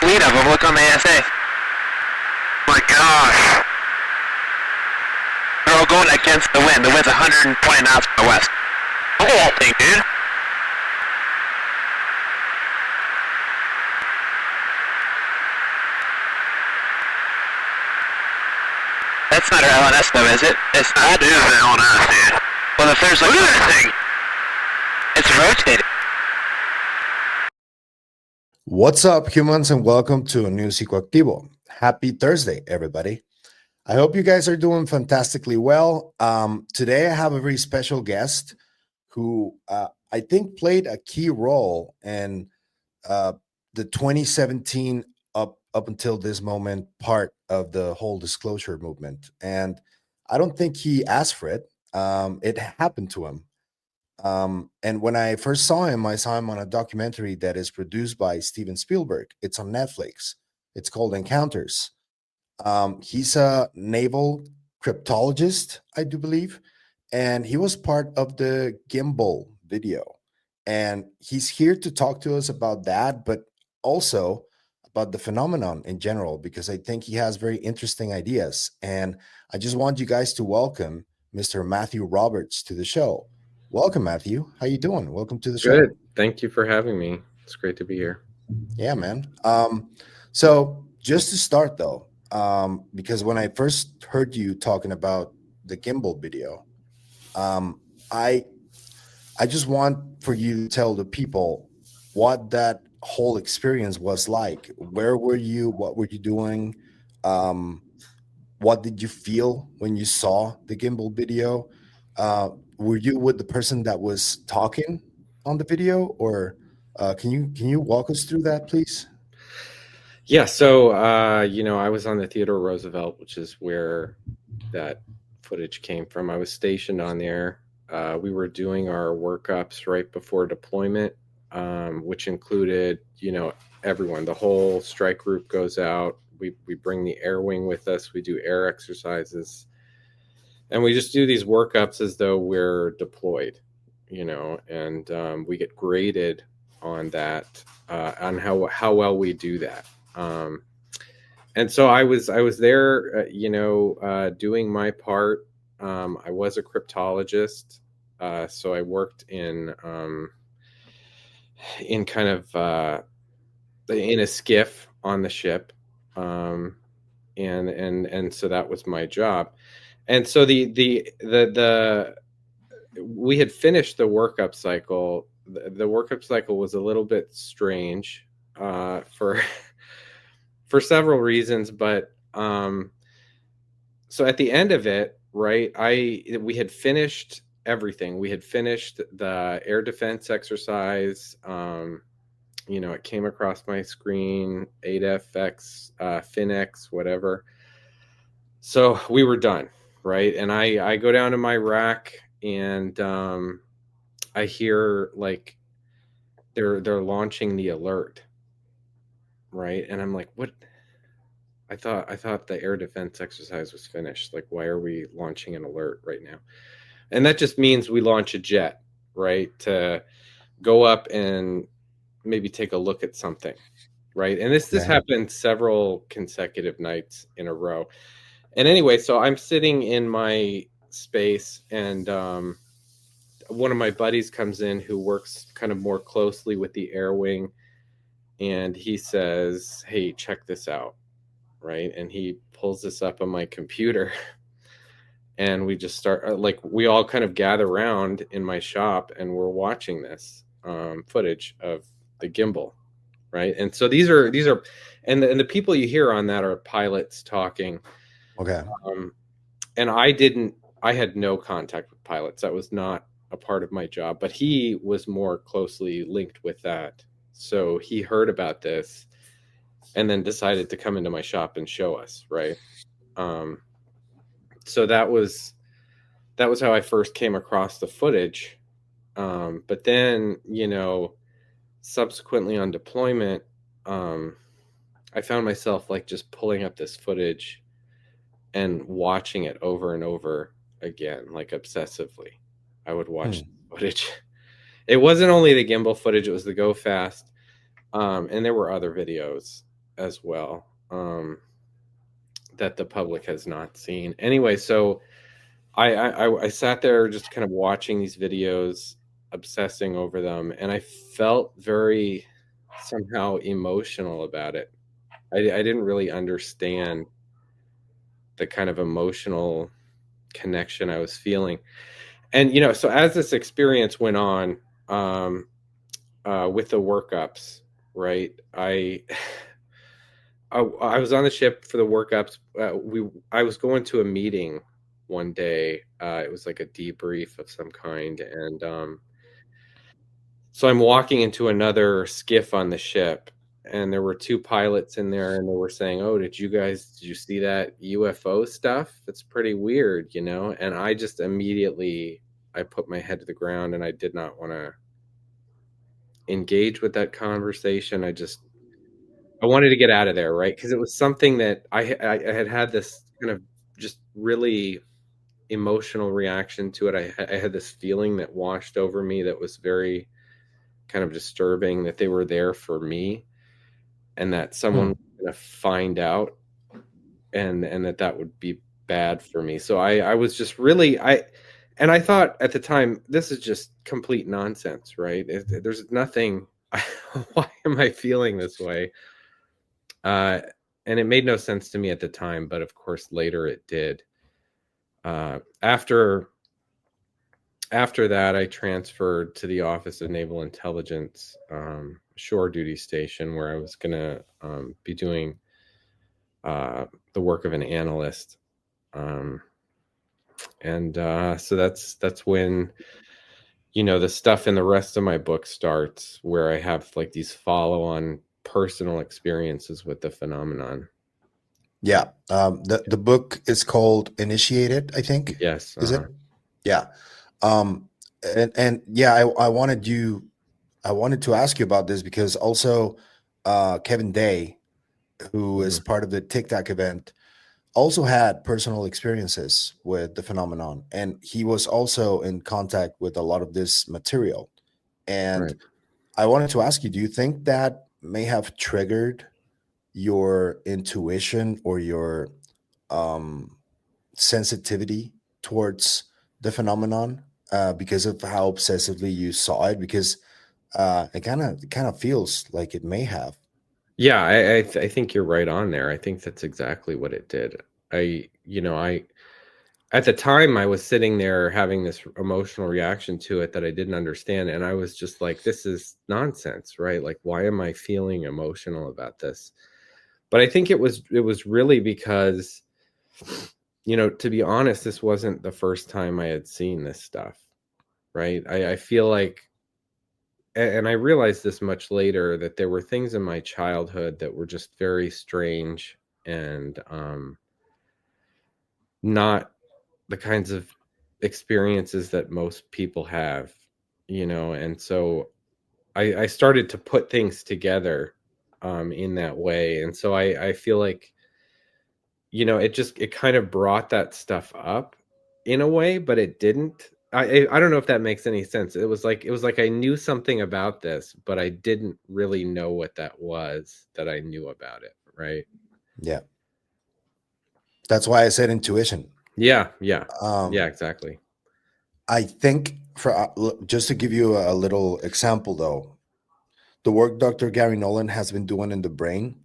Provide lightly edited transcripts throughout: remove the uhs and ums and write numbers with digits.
lead of them. Look on the ASA. My gosh. They're all going against the wind. The wind's 120 knots from the west. Look at that thing, dude. That's not our LNS though, is it? It's not. That is the LNS, dude. Well, if there's like... Look at that thing! It's rotating. What's up, humans, and welcome to a new Psicoactivo. Happy Thursday, everybody. I hope you guys are doing fantastically well. Today, I have a very special guest who I think played a key role in the 2017 up until this moment part of the whole disclosure movement. And I don't think he asked for it. It happened to him. And when I first saw him, I saw him on a documentary that is produced by Steven Spielberg. It's on Netflix. It's called Encounters. He's a naval cryptologist, I do believe, and he was part of the GIMBAL video. And he's here to talk to us about that, but also about the phenomenon in general, because I think he has very interesting ideas. And I just want you guys to welcome Mr. Matthew Roberts to the show. Welcome, Matthew. How you doing? Welcome to the show. Good. Thank you for having me. It's great to be here. Yeah, man. So just to start though, because when I first heard you talking about the gimbal video, I just want for you to tell the people what that whole experience was like. Where were you? What were you doing? What did you feel when you saw the gimbal video? Were you with the person that was talking on the video, or can you walk us through that, please? Yeah. So, I was on the Theodore Roosevelt, which is where that footage came from. I was stationed on there. We were doing our workups right before deployment, which included, everyone. The whole strike group goes out. We bring the air wing with us. We do air exercises. And we just do these workups as though we're deployed, and we get graded on that, on how well we do that. And so I was there, doing my part. I was a cryptologist, so I worked in kind of in a skiff on the ship, and so that was my job. And so we had finished the workup cycle. The workup cycle was a little bit strange for several reasons, but so at the end of it, right, we had finished everything. We had finished the air defense exercise. It came across my screen, 8FX, FinX, whatever. So we were done. Right. And I go down to my rack and I hear like they're launching the alert. Right. And I'm like, what? I thought the air defense exercise was finished. Like, why are we launching an alert right now? And that just means we launch a jet, right, to go up and maybe take a look at something. Right. And this happened several consecutive nights in a row. And anyway, so I'm sitting in my space, and one of my buddies comes in who works kind of more closely with the air wing, and he says, "Hey, check this out," right? And he pulls this up on my computer, and we just start, we all kind of gather around in my shop, and we're watching this footage of the gimbal, right? And so these are, and the people you hear on that are pilots talking. Okay. And I had no contact with pilots. That was not a part of my job, but he was more closely linked with that. So he heard about this and then decided to come into my shop and show us, right? So that was how I first came across the footage. But then, subsequently on deployment, I found myself like just pulling up this footage and watching it over and over again, like obsessively. I would watch footage. It wasn't only the gimbal footage, it was the go fast. And there were other videos as well, that the public has not seen. Anyway, so I sat there just kind of watching these videos, obsessing over them, and I felt very somehow emotional about it. I didn't really understand the kind of emotional connection I was feeling. And, you know, so as this experience went on, with the workups, right? I was on the ship for the workups. I was going to a meeting one day. It was like a debrief of some kind, and so I'm walking into another skiff on the ship, and there were two pilots in there, and they were saying, "Oh, did you see that UFO stuff? It's pretty weird, you know?" And I just immediately I put my head to the ground, and I did not want to engage with that conversation. I wanted to get out of there, right? Because it was something that I had this kind of just really emotional reaction to it. I had this feeling that washed over me that was very kind of disturbing, that they were there for me, and that someone was going to find out, and that would be bad for me. So I was just really and I thought at the time, this is just complete nonsense, right? There's nothing. Why am I feeling this way? And it made no sense to me at the time, but of course later it did. After that, I transferred to the Office of Naval Intelligence shore duty station, where I was going to be doing the work of an analyst. So that's when, you know, the stuff in the rest of my book starts, where I have like these follow-on personal experiences with the phenomenon. Yeah. The book is called Initiated, I think. Yes. Is it? Yeah. And yeah, I wanted to ask you about this because also Kevin Day, who is part of the TikTok event, also had personal experiences with the phenomenon, and he was also in contact with a lot of this material. And Right. I wanted to ask you, do you think that may have triggered your intuition or your um, sensitivity towards the phenomenon because of how obsessively you saw it? Because it kind of feels like it may have. Yeah, I think you're right on there. I think that's exactly what it did. I at the time I was sitting there having this emotional reaction to it that I didn't understand, and I was just like, this is nonsense, right? Like, why am I feeling emotional about this? But I think it was really because, you know, to be honest, this wasn't the first time I had seen this stuff, right? I feel like, and I realized this much later, that there were things in my childhood that were just very strange, and not the kinds of experiences that most people have, you know. And so I started to put things together in that way. And so I feel like, you know, it kind of brought that stuff up in a way, but it didn't. I don't know if that makes any sense. It was like I knew something about this, but I didn't really know what that was that I knew about it, right? Yeah, that's why I said intuition. Yeah, yeah, yeah, Um, exactly. I think for just to give you a little example, though, the work Dr. Gary Nolan has been doing in the brain,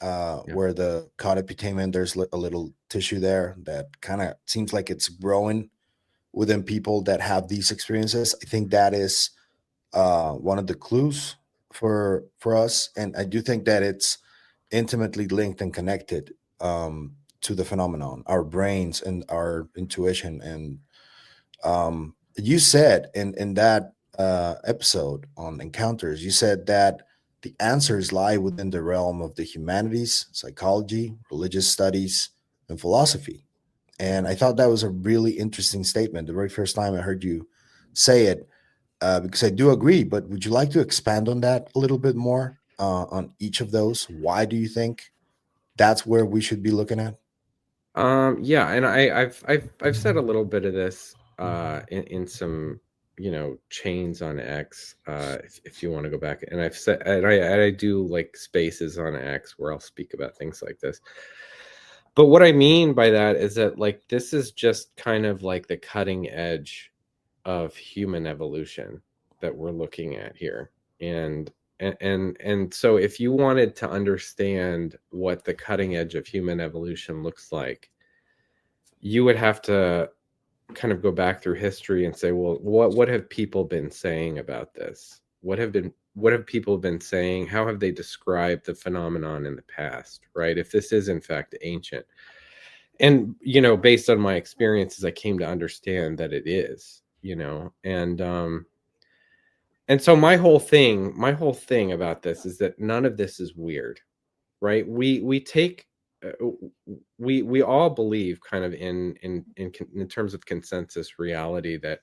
Yeah. where the cauda putamen, there's a little tissue there that kind of seems like it's growing within people that have these experiences. I think that is one of the clues for us, and I do think that it's intimately linked and connected to the phenomenon, our brains and our intuition. And you said in that episode on encounters, you said that the answers lie within the realm of the humanities, psychology, religious studies, and philosophy. And I thought that was a really interesting statement the very first time I heard you say it, because I do agree. But would you like to expand on that a little bit more on each of those? Why do you think that's where we should be looking at? Yeah, and I've said a little bit of this in some, chains on X, if you want to go back. And I've said, and I do like spaces on X where I'll speak about things like this. But what I mean by that is that like this is just kind of like the cutting edge of human evolution that we're looking at here. And so if you wanted to understand what the cutting edge of human evolution looks like, you would have to kind of go back through history and say, well, what have people been saying about this? What have people been saying? How have they described the phenomenon in the past, right? If this is in fact ancient. And, based on my experiences, I came to understand that it is, and so my whole thing about this is that none of this is weird, right? We all believe kind of in terms of consensus reality that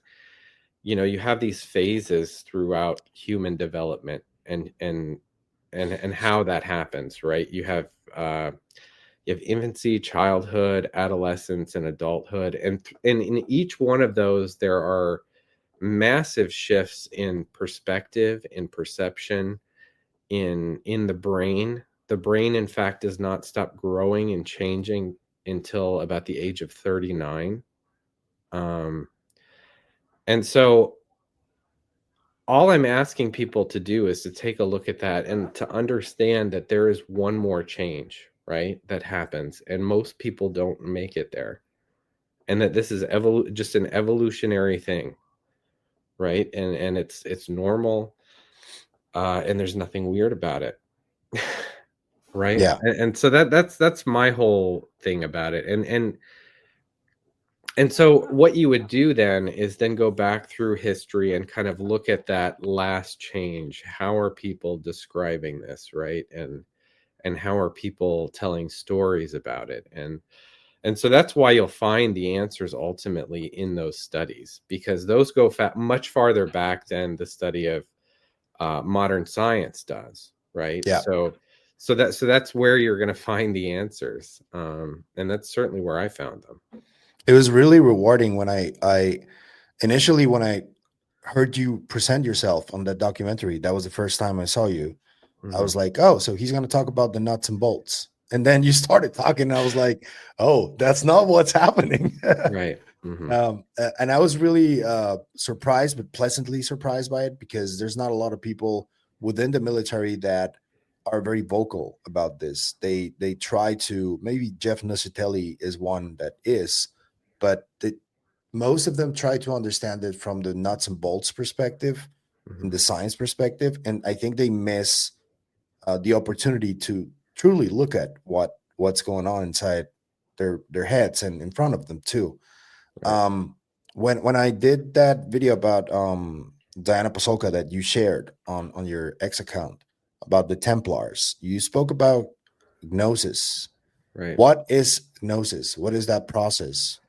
you have these phases throughout human development and how that happens, right? You have infancy, childhood, adolescence, and adulthood, and in each one of those there are massive shifts in perspective, in perception, in the brain. The brain, in fact, does not stop growing and changing until about the age of 39. And so all I'm asking people to do is to take a look at that and to understand that there is one more change, right, that happens, and most people don't make it there, and that this is just an evolutionary thing, right? And it's normal, and there's nothing weird about it. Right. Yeah. And so that's my whole thing about it. And so what you would do then is then go back through history and kind of look at that last change. How are people describing this, right? And how are people telling stories about it? And so that's why you'll find the answers ultimately in those studies, because those go much farther back than the study of modern science does, right? Yeah. So that's where you're going to find the answers, and that's certainly where I found them. It was really rewarding when I initially, when I heard you present yourself on that documentary. That was the first time I saw you. Mm-hmm. I was like, oh, so he's going to talk about the nuts and bolts. And then you started talking, and I was like, oh, that's not what's happening. Right. Mm-hmm. And I was really surprised, but pleasantly surprised by it, because there's not a lot of people within the military that are very vocal about this. They try to, maybe Jeff Nusitelli is one that is, but most of them try to understand it from the nuts and bolts perspective, Mm-hmm. and the science perspective. And I think they miss the opportunity to truly look at what's going on inside their heads and in front of them too. Right. When I did that video about Diana Pasolka that you shared on your X account about the Templars, you spoke about Gnosis. Right. What is Gnosis? What is that process?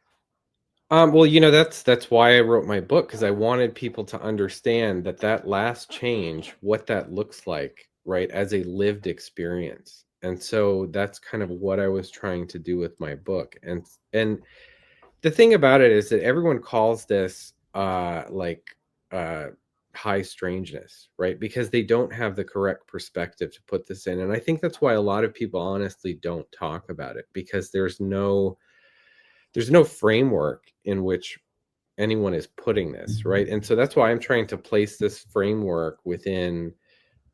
Well, that's why I wrote my book, because I wanted people to understand that last change, what that looks like, right, as a lived experience. And so that's kind of what I was trying to do with my book. And the thing about it is that everyone calls this high strangeness, right? Because they don't have the correct perspective to put this in. And I think that's why a lot of people honestly don't talk about it, because there's no framework in which anyone is putting this, right? And so that's why I'm trying to place this framework within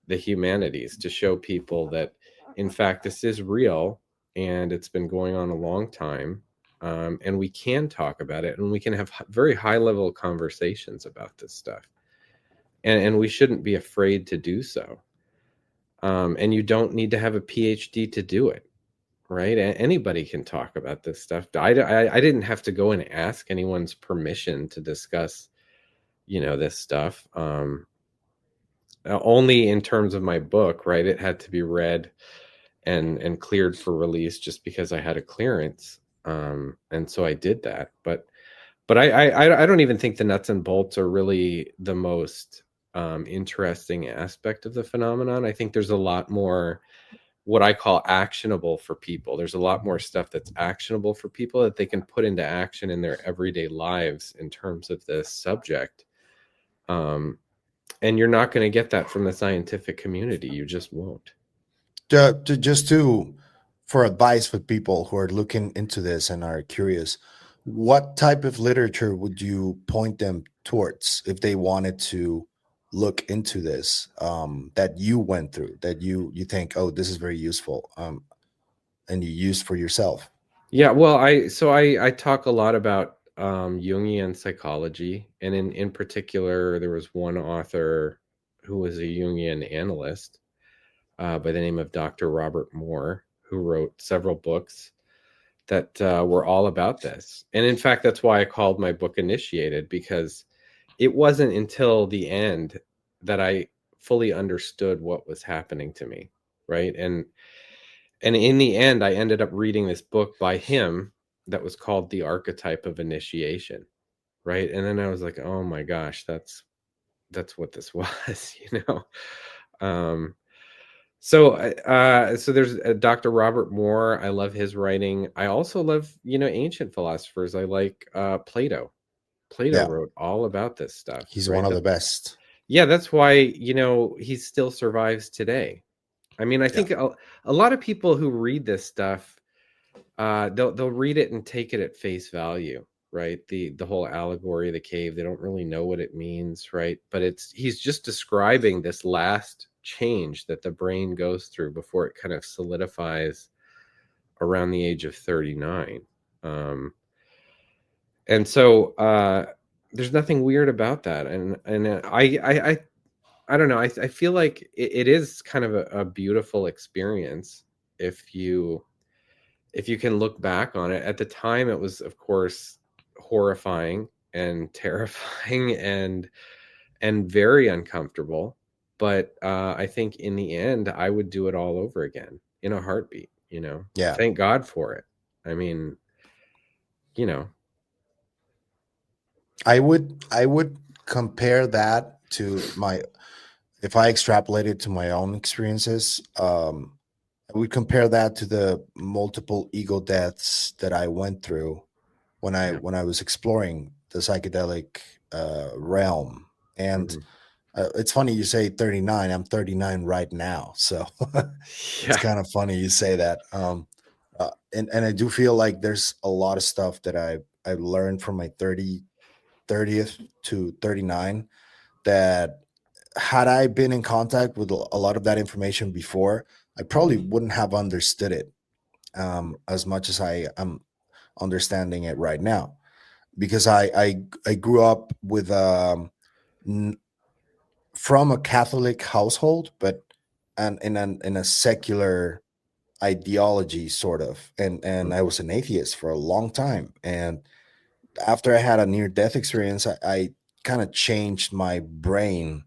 the humanities, to show people that in fact this is real, and it's been going on a long time, and we can talk about it, and we can have very high level conversations about this stuff, and we shouldn't be afraid to do so, and you don't need to have a PhD to do it, right? Anybody can talk about this stuff. I didn't have to go and ask anyone's permission to discuss this stuff, only in terms of my book, right? It had to be read and cleared for release just because I had a clearance, and so I did that. But I don't even think the nuts and bolts are really the most interesting aspect of the phenomenon. I think there's a lot more what I call actionable for people. There's a lot more stuff that's actionable for people that they can put into action in their everyday lives in terms of this subject. And you're not going to get that from the scientific community. You just won't. For advice for people who are looking into this and are curious, what type of literature would you point them towards if they wanted to look into this, that you went through, that you think, oh, this is very useful, and you used for yourself? Yeah, well, I talk a lot about Jungian psychology, and in particular, there was one author who was a Jungian analyst by the name of Dr. Robert Moore, who wrote several books that were all about this. And in fact, that's why I called my book Initiated, because it wasn't until the end that I fully understood what was happening to me, right? And in the end, I ended up reading this book by him that was called The Archetype of Initiation, right? And then I was like, oh my gosh, that's what this was, you know? So there's Dr. Robert Moore. I love his writing. I also love, ancient philosophers. I like Plato. Plato Yeah, wrote all about this stuff, he's right? one of the best. Yeah, that's why, he still survives today. I mean, I think a lot of people who read this stuff, they'll read it and take it at face value, right? The whole allegory of the cave, they don't really know what it means, right? But he's just describing this last change that the brain goes through before it kind of solidifies around the age of 39. And so there's nothing weird about that. And I don't know. I feel like it is kind of a beautiful experience if you can look back on it. At the time, it was, of course, horrifying and terrifying and very uncomfortable. But I think in the end, I would do it all over again in a heartbeat. Yeah, Thank God for it. I mean, I would compare that to if I extrapolate it to my own experiences, I would compare that to the multiple ego deaths that I went through when I Yeah. was exploring the psychedelic realm. And it's funny you say 39. I'm 39 right now, so it's Yeah. kind of funny you say that. And I do feel like there's a lot of stuff that I've learned from my 30th to 39 that, had I been in contact with a lot of that information before, I probably wouldn't have understood it as much as I am understanding it right now, because I grew up with from a Catholic household, but and in a secular ideology, sort of, and I was an atheist for a long time. And after I had a near death experience, I kind of changed my brain,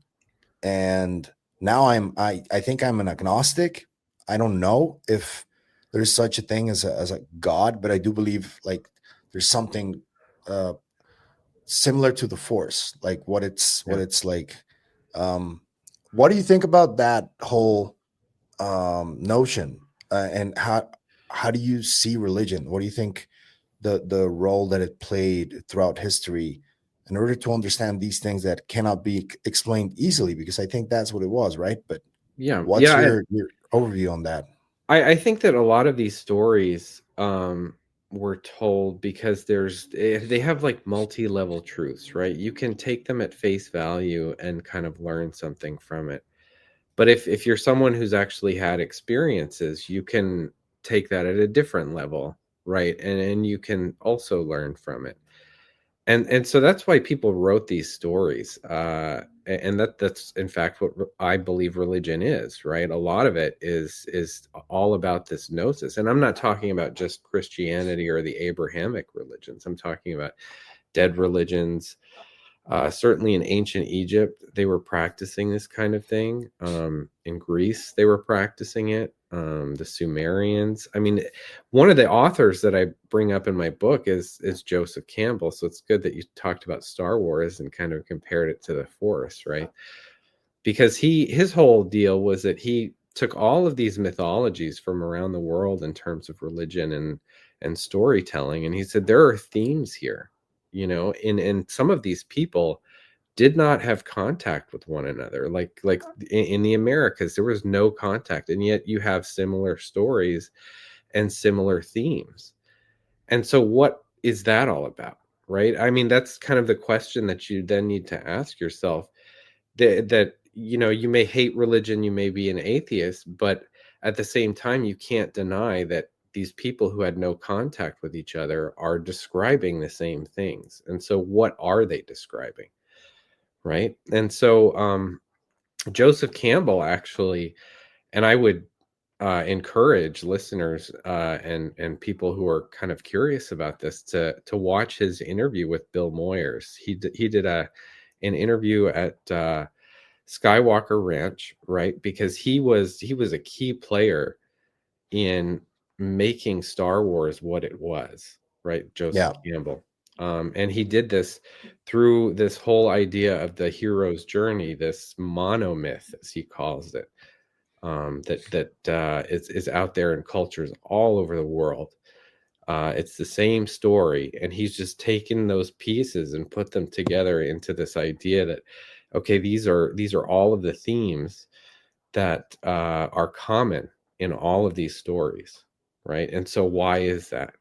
and now I think I'm an agnostic. I don't know if there's such a thing as a God, but I do believe like there's something uh similar to the force, like what it's like. um what do you think about that whole notion, and how do you see religion? What do you think the role that it played throughout history in order to understand these things that cannot be explained easily? Because I think that's what it was, right? But Yeah. what's Yeah. your overview on that? I think that a lot of these stories were told because they have like multi-level truths, right? You can take them at face value and kind of learn something from it. But if you're someone who's actually had experiences, you can take that at a different level, right? And you can also learn from it. And so that's why people wrote these stories, and that's in fact what I believe religion is, right? A lot of it is all about this gnosis, and I'm not talking about just Christianity or the Abrahamic religions. I'm talking about dead religions. Certainly in ancient Egypt, they were practicing this kind of thing. In Greece, they were practicing it. The Sumerians. I mean, one of the authors that I bring up in my book is Joseph Campbell. So it's good that you talked about Star Wars and kind of compared it to the Force, right? Because his whole deal was that he took all of these mythologies from around the world in terms of religion and storytelling, and he said there are themes here, in some of these people did not have contact with one another. Like in the Americas, there was no contact, and yet you have similar stories and similar themes. And so what is that all about? Right? I mean, that's kind of the question that you then need to ask yourself. That you may hate religion, you may be an atheist, but at the same time, you can't deny that these people who had no contact with each other are describing the same things. And so what are they describing? Right? And so Joseph Campbell actually, and I would encourage listeners and people who are kind of curious about this to watch his interview with Bill Moyers. He did an interview at Skywalker Ranch, right? Because he was a key player in making Star Wars what it was, right? Joseph Campbell. And he did this through this whole idea of the hero's journey, this monomyth, as he calls it, that is out there in cultures all over the world. It's the same story, and he's just taken those pieces and put them together into this idea that, okay, these are all of the themes that are common in all of these stories, right? And so why is that?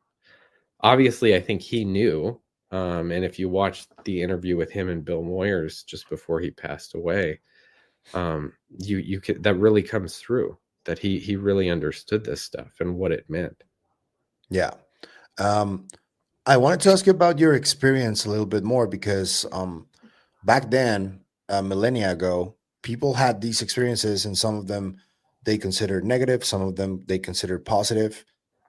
Obviously, I think he knew. And if you watch the interview with him and Bill Moyers just before he passed away, you could, that really comes through, that he really understood this stuff and what it meant. Yeah. I wanted to ask you about your experience a little bit more because back then, millennia ago, people had these experiences, and some of them they considered negative, some of them they considered positive.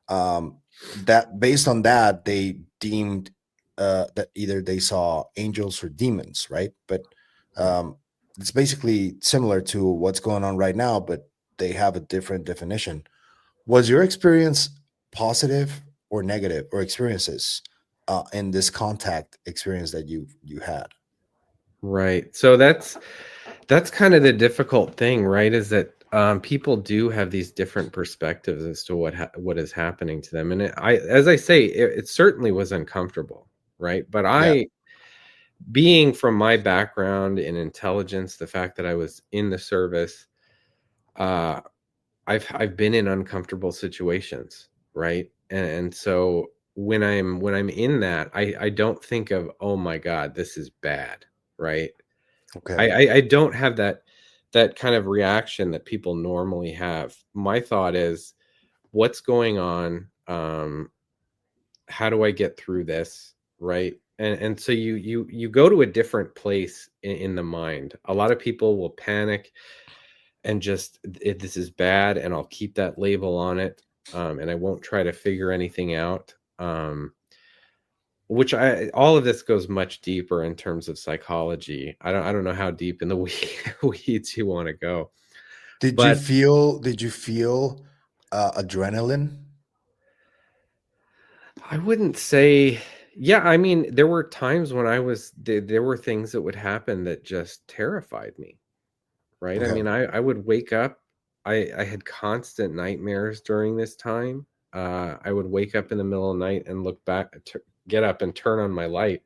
That based on that, they deemed that either they saw angels or demons, right? But it's basically similar to what's going on right now, but they have a different definition. Was your experience positive or negative, or experiences in this contact experience that you had? Right. So that's kind of the difficult thing, right? Is that people do have these different perspectives as to what is happening to them, and as I say, it certainly was uncomfortable, right? But Yeah. being from my background in intelligence, the fact that I was in the service, uh, I've been in uncomfortable situations, right? And so when I'm in that, I don't think of, oh my God, this is bad, right? Okay. I don't have that kind of reaction that people normally have. My thought is, what's going on? How do I get through this? Right. And so you go to a different place in the mind. A lot of people will panic and just, this is bad, and I'll keep that label on it, and I won't try to figure anything out. Which all of this goes much deeper in terms of psychology. I don't know how deep in the weeds you want to go. Did you But feel? Did you feel adrenaline? I wouldn't say, yeah, I mean, there were times when there were things that would happen that just terrified me, right? I Okay. mean, I would wake up, I had constant nightmares during this time. I would wake up in the middle of the night and look back, get up and turn on my light,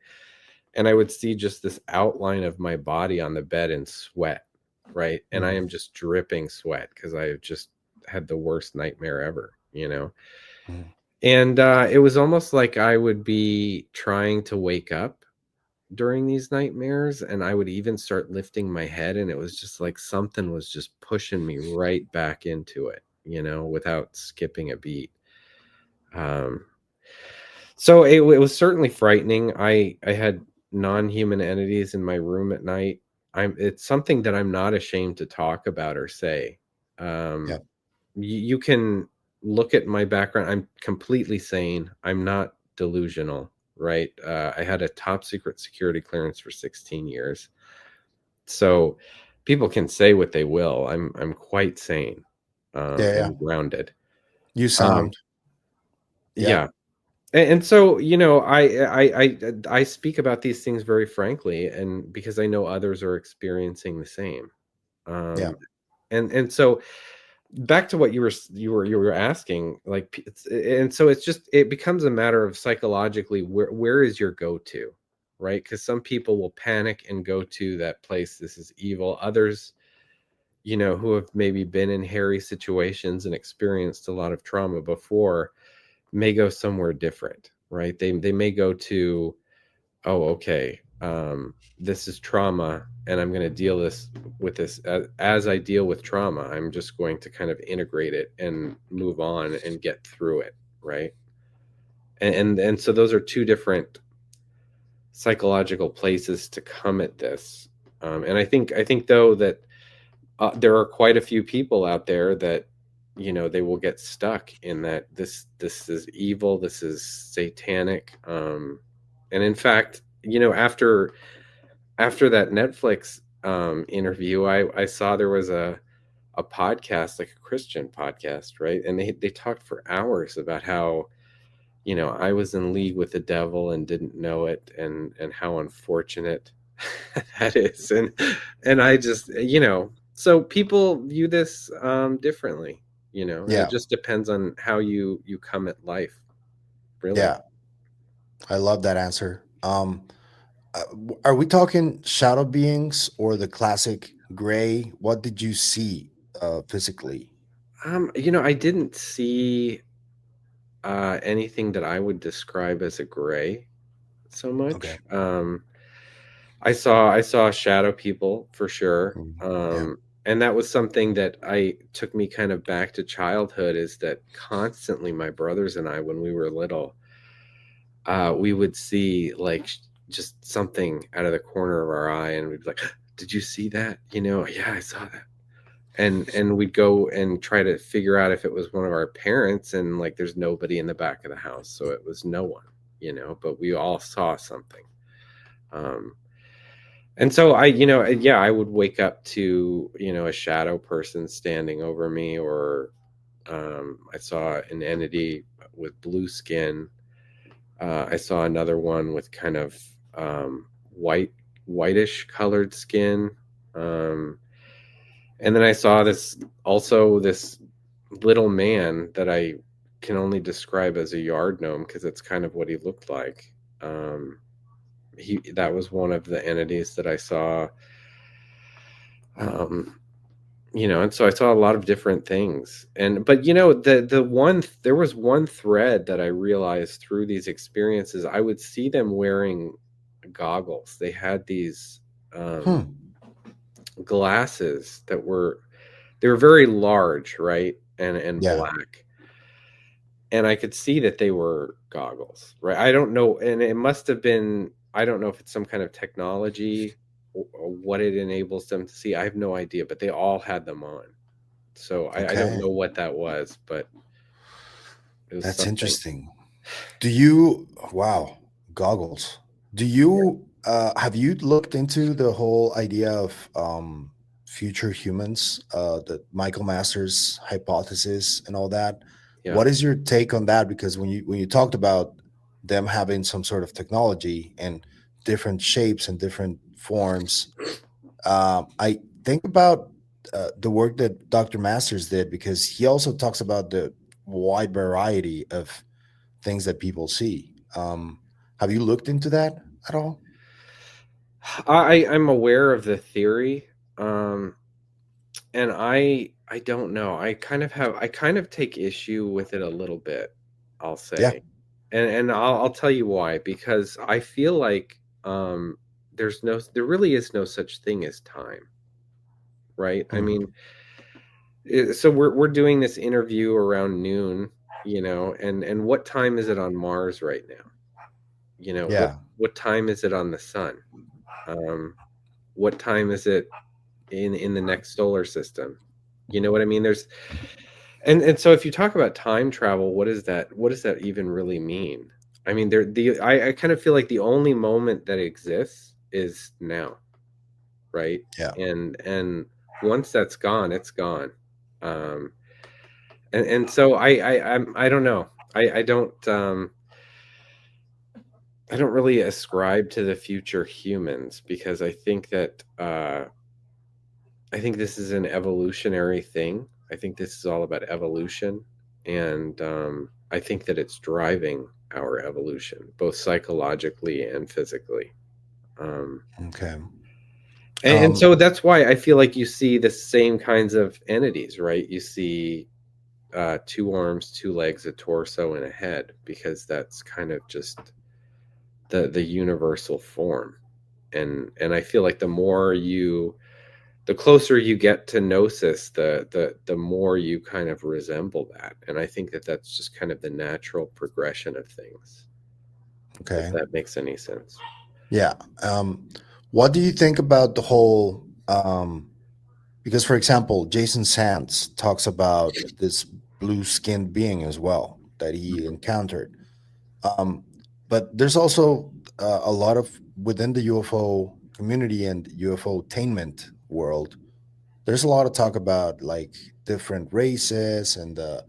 and I would see just this outline of my body on the bed in sweat, right? And I am just dripping sweat because I just had the worst nightmare ever, Mhm. And it was almost like I would be trying to wake up during these nightmares, and I would even start lifting my head, and it was just like something was just pushing me right back into it, without skipping a beat. So it was certainly frightening. I had non-human entities in my room at night. It's something that I'm not ashamed to talk about or say. Yeah. You can look at my background. I'm completely sane. I'm not delusional, right? I had a top secret security clearance for 16 years. So people can say what they will. I'm quite sane, Yeah. Yeah. and grounded. You Um, sound. Yeah. yeah. And so, I speak about these things very frankly, and because I know others are experiencing the same. Yeah. Um, and so back to what you were asking, like, and so it becomes a matter of psychologically, where is your go-to, right? Because some people will panic and go to that place. This is evil. Others, you know, who have maybe been in hairy situations and experienced a lot of trauma before, may go somewhere different, right? They may go to, oh, okay, this is trauma, and I'm going to deal with this as I deal with trauma. I'm just going to kind of integrate it and move on and get through it, right? And so those are two different psychological places to come at this. And I think though that there are quite a few people out there that, you know, they will get stuck in that this is evil, this is satanic. And in fact, you know, after that Netflix interview, I saw there was a podcast, like a Christian podcast, right? And they talked for hours about how, you know, I was in league with the devil and didn't know it, and how unfortunate that is. And I just, you know, so people view this differently, you know, and Yeah. it just depends on how you come at life, really. Yeah. I love that answer. Are we talking shadow beings or the classic gray? What did you see physically? You know, I didn't see anything that I would describe as a gray so Okay. much. I saw shadow people for sure. Yeah. And that was something that I took me kind of back to childhood, is that constantly my brothers and I, when we were little, we would see like just something out of the corner of our eye, and we'd be like, did you see that? You know, yeah, I saw that. And we'd go and try to figure out if it was one of our parents, and like there's nobody in the back of the house, so it was no one, you know, but we all saw something. And so I, you know, yeah, I would wake up to, you know, a shadow person standing over me, or I saw an entity with blue skin. I saw another one with kind of whitish colored skin. And then I saw this little man that I can only describe as a yard gnome, because it's kind of what he looked like. That was one of the entities that I saw. You know, and so I saw a lot of different things. But you know, there was one thread that I realized through these experiences. I would see them wearing goggles. They had these glasses they were very large, right? And Yeah. black. And I could see that they were goggles, right? I don't know, and it must have been, I don't know if it's some kind of technology or what it enables them to see. I have no idea, but they all had them on. So I don't Okay. know what that was, but it was That's something. interesting. Wow, goggles. Do you have you looked into the whole idea of future humans, the Michael Masters hypothesis and all that? Yeah. What is your take on that? Because when you talked about them having some sort of technology and different shapes and different forms, I think about the work that Dr. Masters did, because he also talks about the wide variety of things that people see. Have you looked into that at all? I'm aware of the theory. And I don't know. I kind of take issue with it a little bit, I'll Yeah. say. And I'll tell you why. Because I feel like there really is no such thing as time, right? I Mhm. mean, so we're doing this interview around noon, you know, and what time is it on Mars right now? You know, Yeah. what time is it on the sun? What time is it in the next solar system? You know what I mean? And so if you talk about time travel, what does that even really mean? I mean, I kind of feel like the only moment that exists is now, right? Yeah. And once that's gone, it's gone. Um, and so I don't know. I don't really ascribe to the future humans, because I think this is an evolutionary thing. I think this is all about evolution, and I think that it's driving our evolution, both psychologically and physically. Okay. And so that's why I feel like you see the same kinds of entities, right? You see 2 arms, 2 legs, a torso, and a head, because that's kind of just the universal form. And I feel like the closer you get to Gnosis, the more you kind of resemble that. And I think that that's just kind of the natural progression of things. Okay. If that makes any sense. Yeah. What do you think about the whole? Because, for example, Jason Sands talks about this blue-skinned being as well that he encountered. But there's also a lot of within the UFO community and UFO attainment world. There's a lot of talk about like different races and uh,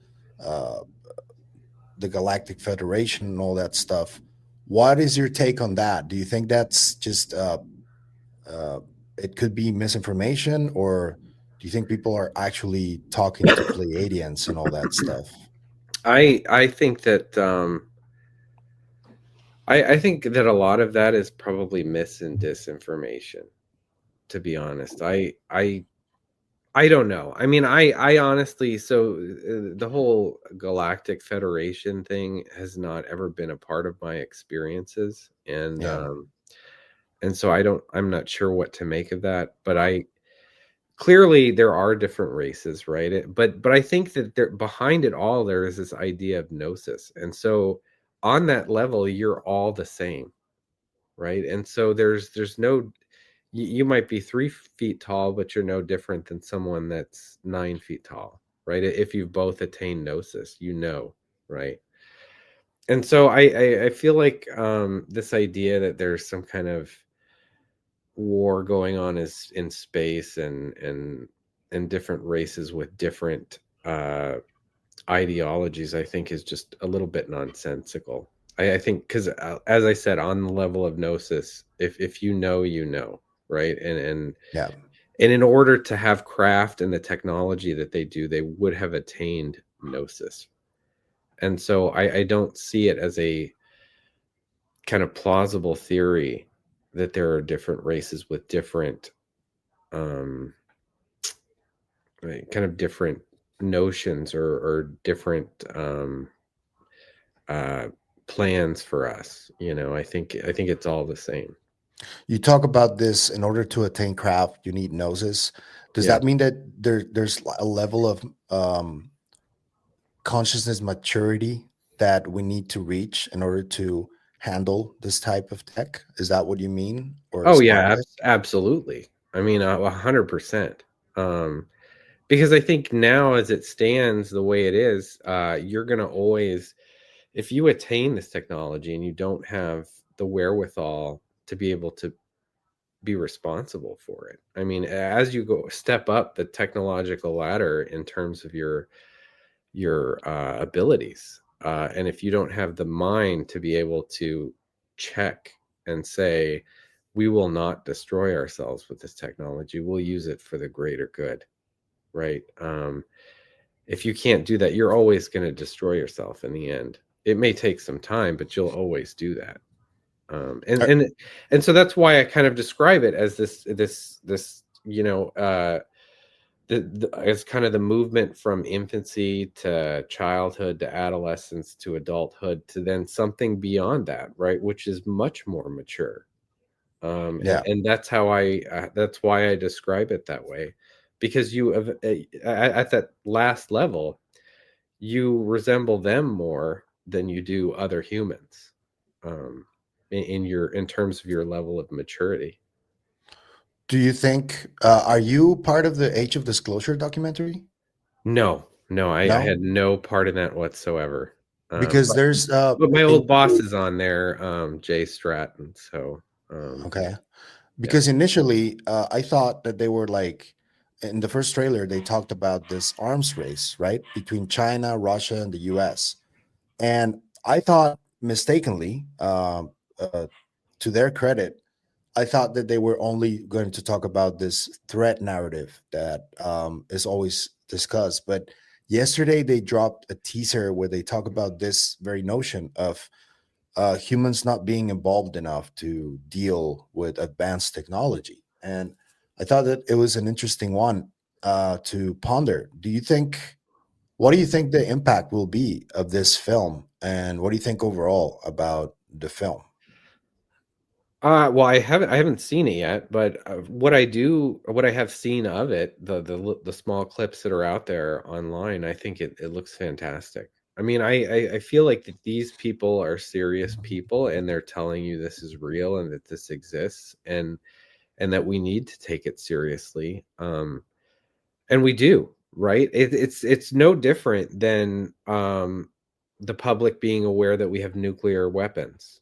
the Galactic Federation and all that stuff. What is your take on that? Do you think that's just uh, it could be misinformation, or do you think people are actually talking to Pleiadians and all that stuff? I think that I think that a lot of that is probably mis and disinformation, to be honest. I don't know. I mean, I honestly, so the whole Galactic Federation thing has not ever been a part of my experiences, Yeah. and so I'm not sure what to make of that. But I clearly there are different races, right? But I think that there, behind it all, there is this idea of Gnosis, and so on that level, you're all the same, right? And so there's no, you might be 3 feet tall, but you're no different than someone that's 9 feet tall, right? If you've both attained Gnosis, right? And so I feel like this idea that there's some kind of war going on is in space, and different races with different ideologies, I think is just a little bit nonsensical. I think because as I said, on the level of Gnosis, if you know, right? Yeah. And in order to have craft and the technology that they do, they would have attained Gnosis. And so I don't see it as a kind of plausible theory that there are different races with different um right, kind of different notions or different uh plans for us. I think it's all the same. You talk about this in order to attain craft, you need Gnosis. Does Yeah. that mean that there's a level of consciousness maturity that we need to reach in order to handle this type of tech? Is that what you mean, or Oh is part yeah, of it? absolutely. I mean, 100%. Because I think now, as it stands, the way it is, you're gonna always, if you attain this technology and you don't have the wherewithal to be able to be responsible for it. I mean, as you go step up the technological ladder in terms of your abilities, and if you don't have the mind to be able to check and say, we will not destroy ourselves with this technology, we'll use it for the greater good, right? If you can't do that, you're always going to destroy yourself in the end. It may take some time, but you'll always do that. And Are- and so that's why I kind of describe it as this as kind of the movement from infancy to childhood to adolescence to adulthood to then something beyond that, right? Which is much more mature. yeah. And that's why I describe it that way, because you have at that last level, you resemble them more than you do other humans, um, in terms of your level of maturity. Do you think are you part of the Age of Disclosure documentary? No, I No, had no part in that whatsoever. because But there's my in old boss is on there, Jay Stratton. So okay. yeah. Because initially, I thought that they were like in the first trailer, they talked about this arms race, right, between China, Russia, and the US. And I thought mistakenly, to their credit, I thought that they were only going to talk about this threat narrative that is always discussed. But yesterday, they dropped a teaser where they talk about this very notion of humans not being involved enough to deal with advanced technology. And I thought that it was an interesting one to ponder. What do you think the impact will be of this film? And what do you think overall about the film? Well, I haven't seen it yet, but what I have seen of it, the small clips that are out there online, I think it looks fantastic. I mean, I feel like that these people are serious people, and they're telling you this is real and that this exists, and that we need to take it seriously. And we do, right? It's no different than the public being aware that we have nuclear weapons,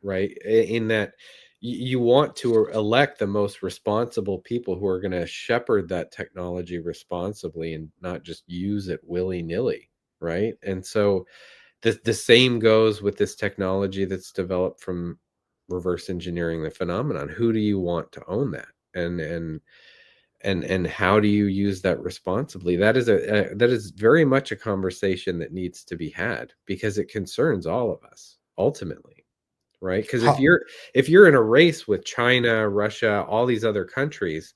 right? In that you want to elect the most responsible people who are going to shepherd that technology responsibly and not just use it willy-nilly, right? And so the same goes with this technology that's developed from reverse engineering the phenomenon. Who do you want to own that? And how do you use that responsibly? That is very much a conversation that needs to be had, because it concerns all of us ultimately, right? Because How, if you're in a race with China, Russia, all these other countries,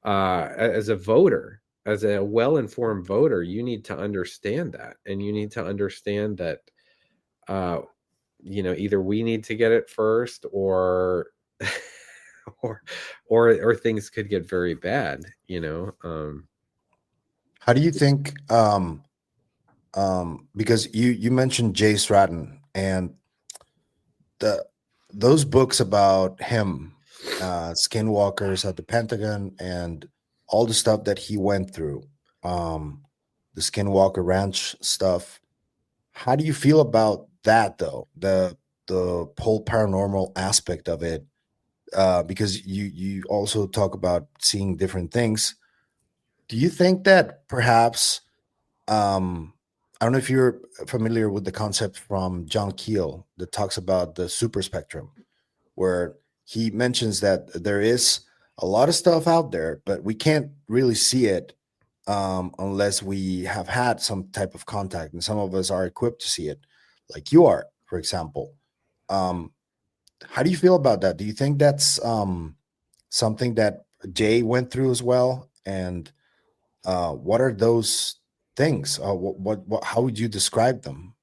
as a voter, as a well-informed voter, you need to understand that, and you need to understand that uh, either we need to get it first, or or or things could get very bad. how do you think? Because you mentioned Jay Stratton and the those books about him, Skinwalkers at the Pentagon, and all the stuff that he went through, the Skinwalker Ranch stuff. How do you feel about that, though? The whole paranormal aspect of it, because you also talk about seeing different things. Do you think that perhaps I don't know if you're familiar with the concept from John Keel that talks about the super spectrum, where he mentions that there is a lot of stuff out there, but we can't really see it unless we have had some type of contact, and some of us are equipped to see it, like you are, for example. Um, how do you feel about that? Do you think that's something that Jay went through as well? And what are those things? How would you describe them?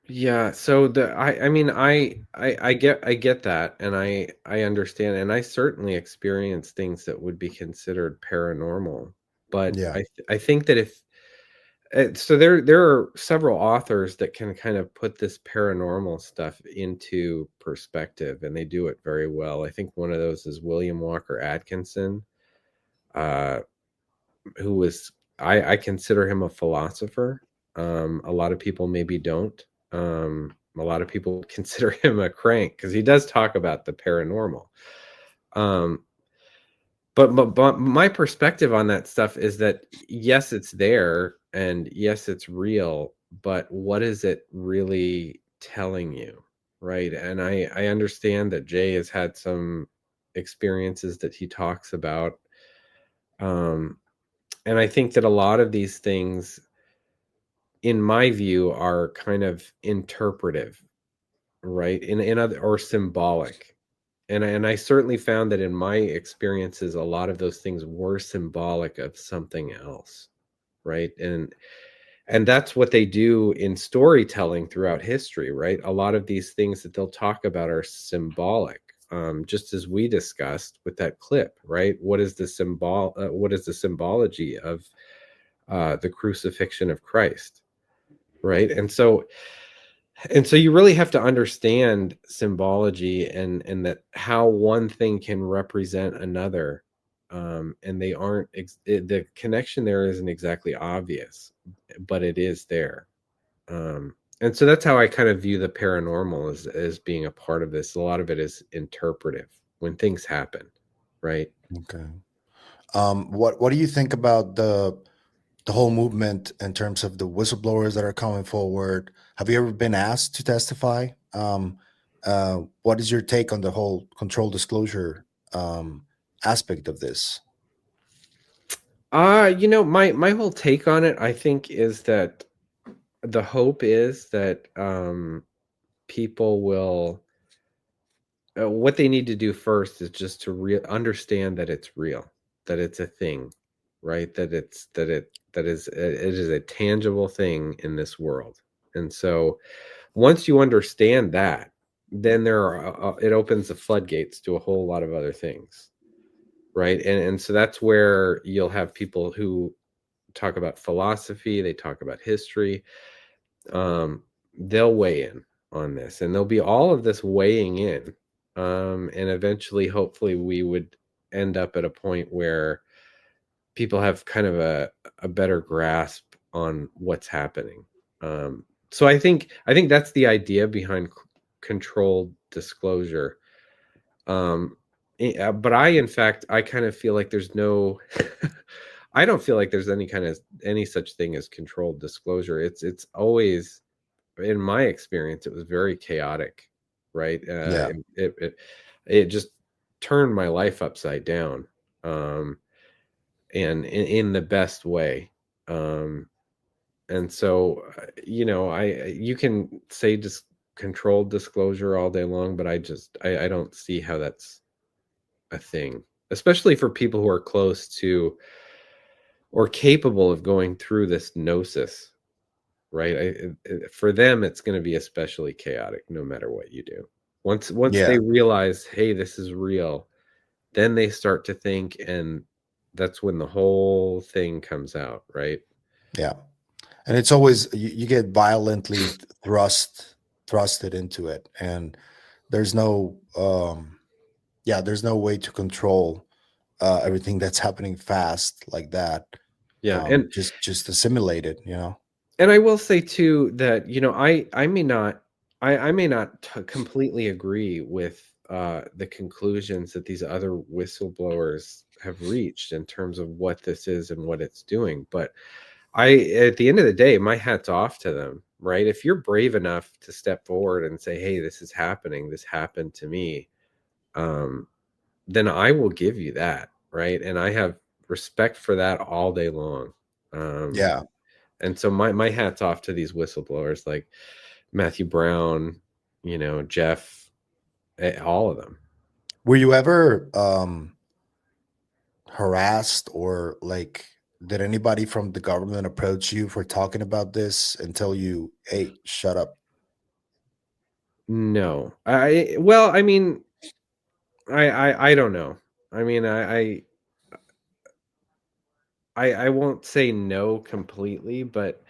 Yeah, so I mean I get that, and I understand, and I certainly experience things that would be considered paranormal. But Yeah. I think that if so there are several authors that can kind of put this paranormal stuff into perspective, and they do it very well. I think one of those is William Walker Atkinson, uh who was, I consider him a philosopher. A lot of people maybe don't. A lot of people consider him a crank, because he does talk about the paranormal. Um, but my perspective on that stuff is that yes, it's there, and yes, it's real, but what is it really telling you, right? And I understand that Jay has had some experiences that he talks about. Um, and I think that a lot of these things, in my view, are kind of interpretive, right? In other, or symbolic. And I certainly found that in my experiences, a lot of those things were symbolic of something else, right? And that's what they do in storytelling throughout history, right? A lot of these things that they'll talk about are symbolic. Just as we discussed with that clip, right? What is the what is the symbology of the crucifixion of Christ, right? And so you really have to understand symbology, and that how one thing can represent another. And they aren't the connection there isn't exactly obvious, but it is there. And so that's how I kind of view the paranormal, as being a part of this. A lot of it is interpretive when things happen, right? Okay. What do you think about the whole movement in terms of the whistleblowers that are coming forward? Have you ever been asked to testify? What is your take on the whole control disclosure aspect of this? My whole take on it, I think, is that the hope is that people will, what they need to do first is just to understand that it's real, that it's a thing, right? That it is a tangible thing in this world. And so once you understand that, then it opens the floodgates to a whole lot of other things, right? And so that's where you'll have people who talk about philosophy, they talk about history, they'll weigh in on this, and there'll be all of this weighing in, and eventually, hopefully, we would end up at a point where people have kind of a better grasp on what's happening. So I think that's the idea behind controlled disclosure. But in fact, I kind of feel like there's no, I don't feel like there's any such thing as controlled disclosure. It's always, in my experience, it was very chaotic, right? Yeah. It just turned my life upside down, and in the best way. And so, you can say just controlled disclosure all day long, but I don't see how that's a thing, especially for people who are close to or capable of going through this gnosis, right? For them, it's going to be especially chaotic no matter what you do. Once Yeah. they realize, hey, this is real, then they start to think, and that's when the whole thing comes out, right? Yeah. And it's always you get violently thrusted into it, and there's no there's no way to control everything that's happening fast like that. Yeah, and Just assimilate it, you know. I will say too that I may not completely agree with the conclusions that these other whistleblowers have reached in terms of what this is and what it's doing, but at the end of the day, my hat's off to them, right? If you're brave enough to step forward and say, hey, this is happening, this happened to me, then I will give you that, right? And I have respect for that all day long. Yeah. And so my hat's off to these whistleblowers like Matthew Brown, Jeff, all of them. Were you ever harassed, or like did anybody from the government approach you for talking about this and tell you, hey, shut up? No, I mean, I don't know. I mean, I won't say no completely, but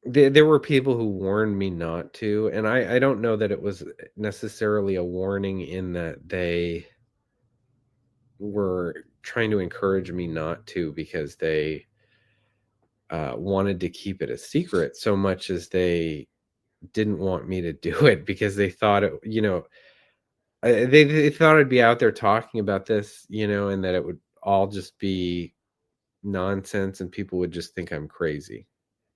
there were people who warned me not to, and I don't know that it was necessarily a warning in that they were trying to encourage me not to because they wanted to keep it a secret so much as they didn't want me to do it because they thought they thought I'd be out there talking about this, and that it would all just be nonsense and people would just think I'm crazy,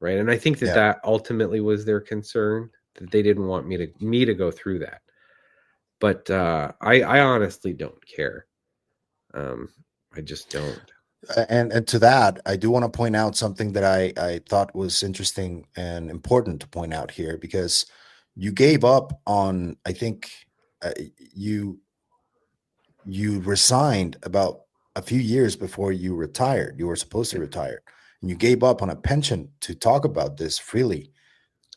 right? And I think Yeah. that ultimately was their concern, that they didn't want me to go through that. But I honestly don't care. I just don't. And to that, I do want to point out something that I thought was interesting and important to point out here, because you gave up on, I think, you resigned about a few years before you retired. You were supposed to retire, and you gave up on a pension to talk about this freely.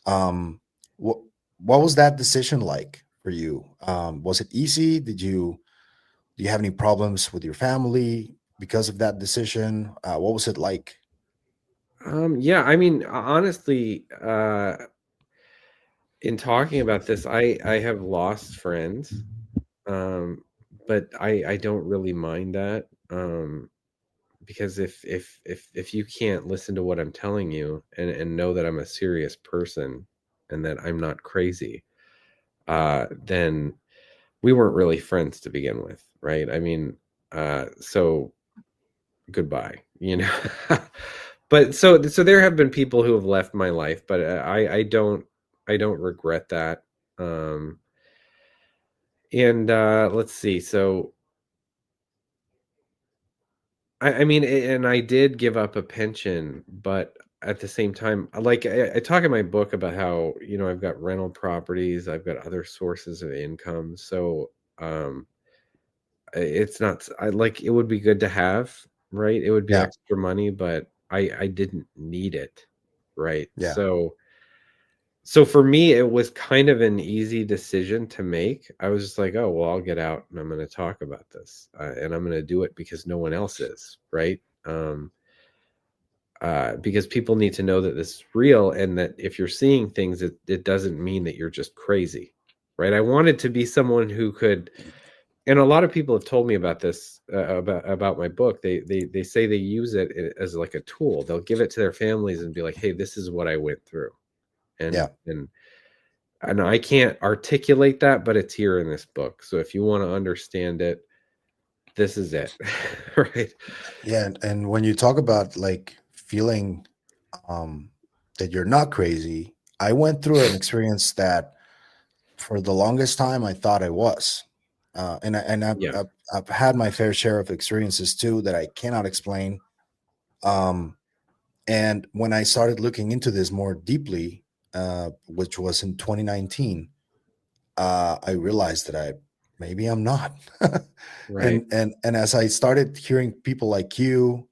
What was that decision like for you? Was it easy? Do you have any problems with your family because of that decision? What was it like? Yeah, I mean, honestly, in talking about this, I have lost friends, um, but I don't really mind that, because if you can't listen to what I'm telling you and know that I'm a serious person and that I'm not crazy, then we weren't really friends to begin with, right? I mean, so goodbye, But so there have been people who have left my life, but I don't regret that. Um, and let's see. So I mean, and I did give up a pension, but at the same time, like I talk in my book about how, you know, I've got rental properties, I've got other sources of income. So it's not, I like, it would be good to have, right? It would be Yeah. extra money, but I didn't need it, right? Yeah. So for me, it was kind of an easy decision to make. I was just like, oh, well, I'll get out and I'm going to talk about this, and I'm going to do it because no one else is, right? Because people need to know that this is real, and that if you're seeing things, it doesn't mean that you're just crazy, right? I wanted to be someone who could, and a lot of people have told me about this, about my book. They say they use it as like a tool. They'll give it to their families and be like, hey, this is what I went through, Yeah. and I can't articulate that, but it's here in this book. So if you want to understand it, this is it. Right? Yeah. And when you talk about like feeling um, that you're not crazy, I went through an experience that for the longest time I thought I was. Yeah. I've had my fair share of experiences too that I cannot explain. Um, and when I started looking into this more deeply, which was in 2019, I realized that maybe I'm not. Right. And as I started hearing people like you,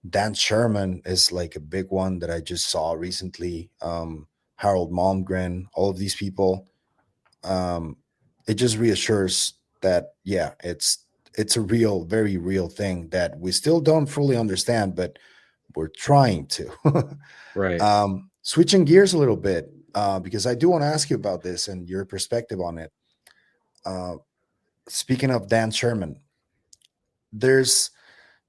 Dan Sherman is like a big one that I just saw recently. Harold Malmgren, all of these people. It just reassures that yeah, it's a real, very real thing that we still don't fully understand, but we're trying to. Right. Switching gears a little bit, because I do want to ask you about this and your perspective on it. Uh, Speaking of Dan Sherman, there's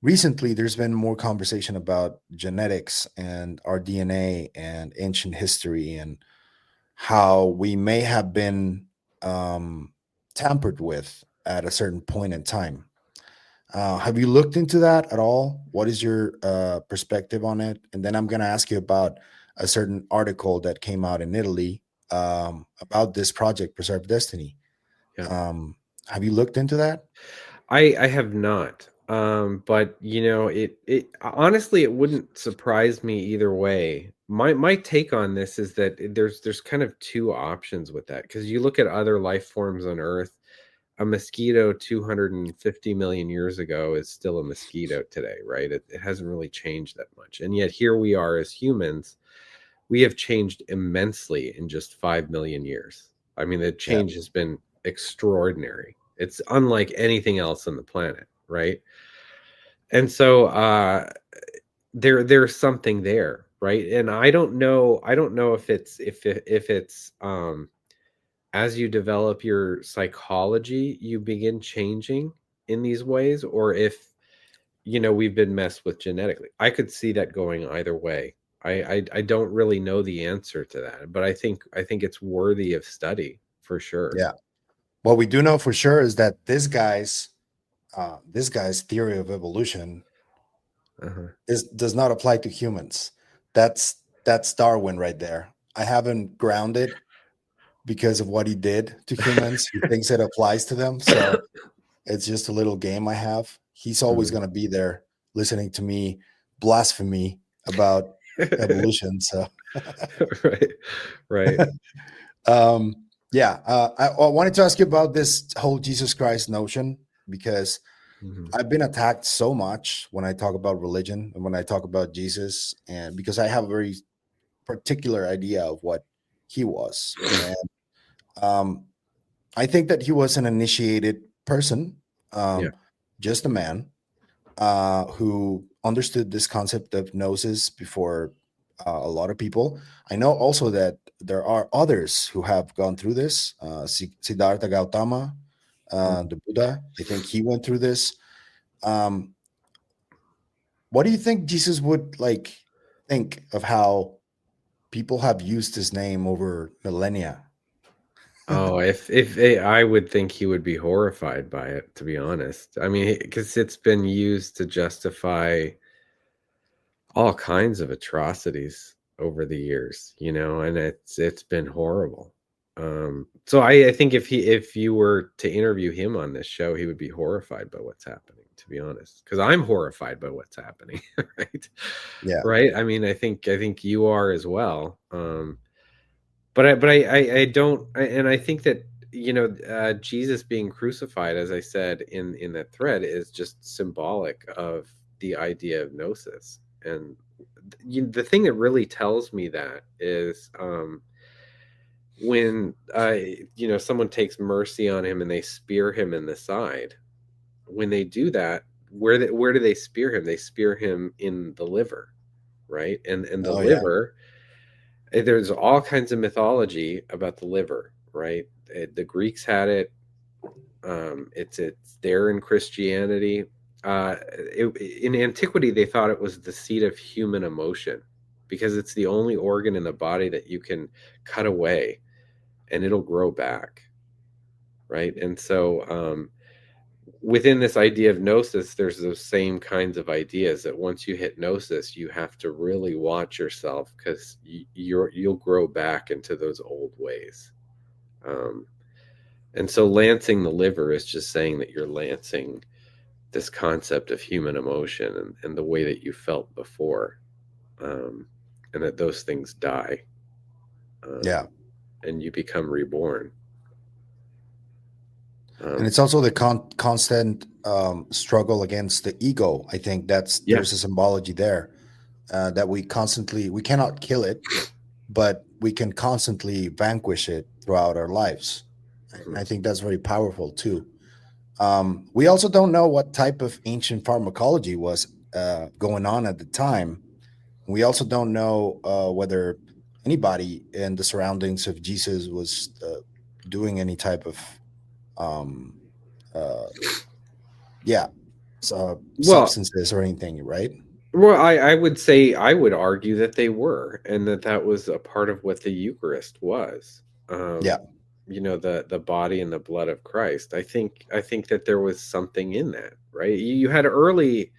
recently there's been more conversation about genetics and our DNA and ancient history and how we may have been tampered with at a certain point in time. Have you looked into that at all? What is your perspective on it? And then I'm going to ask you about a certain article that came out in Italy about this project, Preserve Destiny. Yeah. Have you looked into that? I have not. But you know, it honestly, it wouldn't surprise me either way. My take on this is that there's kind of two options with that, because you look at other life forms on Earth. A mosquito 250 million years ago is still a mosquito today, right? It hasn't really changed that much. And yet here we are as humans, we have changed immensely in just 5 million years. I mean, the Yeah. change has been extraordinary. It's unlike anything else on the planet, right? And so there's something there, right? And I don't know if it's as you develop your psychology, you begin changing in these ways, or if, you know, we've been messed with genetically. I could see that going either way. I don't really know the answer to that, but I think it's worthy of study for sure. Yeah. What we do know for sure is that this guy's theory of evolution Uh-huh. does not apply to humans. That's Darwin right there. I haven't grounded because of what he did to humans. He thinks it applies to them. So it's just a little game I have. He's always Mhm. going to be there listening to me blasphemy about evolution. So, Right. Right. um, yeah, I wanted to ask you about this whole Jesus Christ notion because Mhm. I've been attacked so much when I talk about religion and when I talk about Jesus, and because I have a very particular idea of what he was. And um, I think that he was an initiated person, Yeah. just a man who understood this concept of gnosis before a lot of people. I know also that there are others who have gone through this. Siddhartha Gautama, Mhm. the Buddha, I think he went through this. Um, what do you think Jesus would like think of how people have used his name over millennia? Oh, if I would think he would be horrified by it, to be honest. I mean, because it's been used to justify all kinds of atrocities over the years, you know, and it's been horrible. So I think if you were to interview him on this show, he would be horrified by what's happening to be honest, because I'm horrified by what's happening. Right. Yeah. Right. I mean, I think you are as well. But I don't, and I think that, Jesus being crucified, as I said in that thread, is just symbolic of the idea of gnosis. And the thing that really tells me that is, when someone takes mercy on him and they spear him in the side. When they do that, where do they spear him? They spear him in the liver, right? And the Oh yeah. liver, there's all kinds of mythology about the liver, right? The Greeks had it. It's there in Christianity. In antiquity, they thought it was the seat of human emotion, because it's the only organ in the body that you can cut away and it'll grow back, right? And so within this idea of gnosis, there's those same kinds of ideas that once you hit gnosis, you have to really watch yourself, because you'll grow back into those old ways. And so lancing the liver is just saying that you're lancing this concept of human emotion and the way that you felt before, and that those things die. Yeah. And you become reborn. And it's also the constant struggle against the ego. I think there's a symbology there, that we cannot kill it, but we can constantly vanquish it throughout our lives. And I think that's very powerful too. We also don't know what type of ancient pharmacology was going on at the time. We also don't know whether anybody in the surroundings of Jesus was doing any type of substances or anything, right? Well, I would say, I would argue that they were, and that was a part of what the Eucharist was. The body and the blood of Christ. I think that there was something in that, right? You had early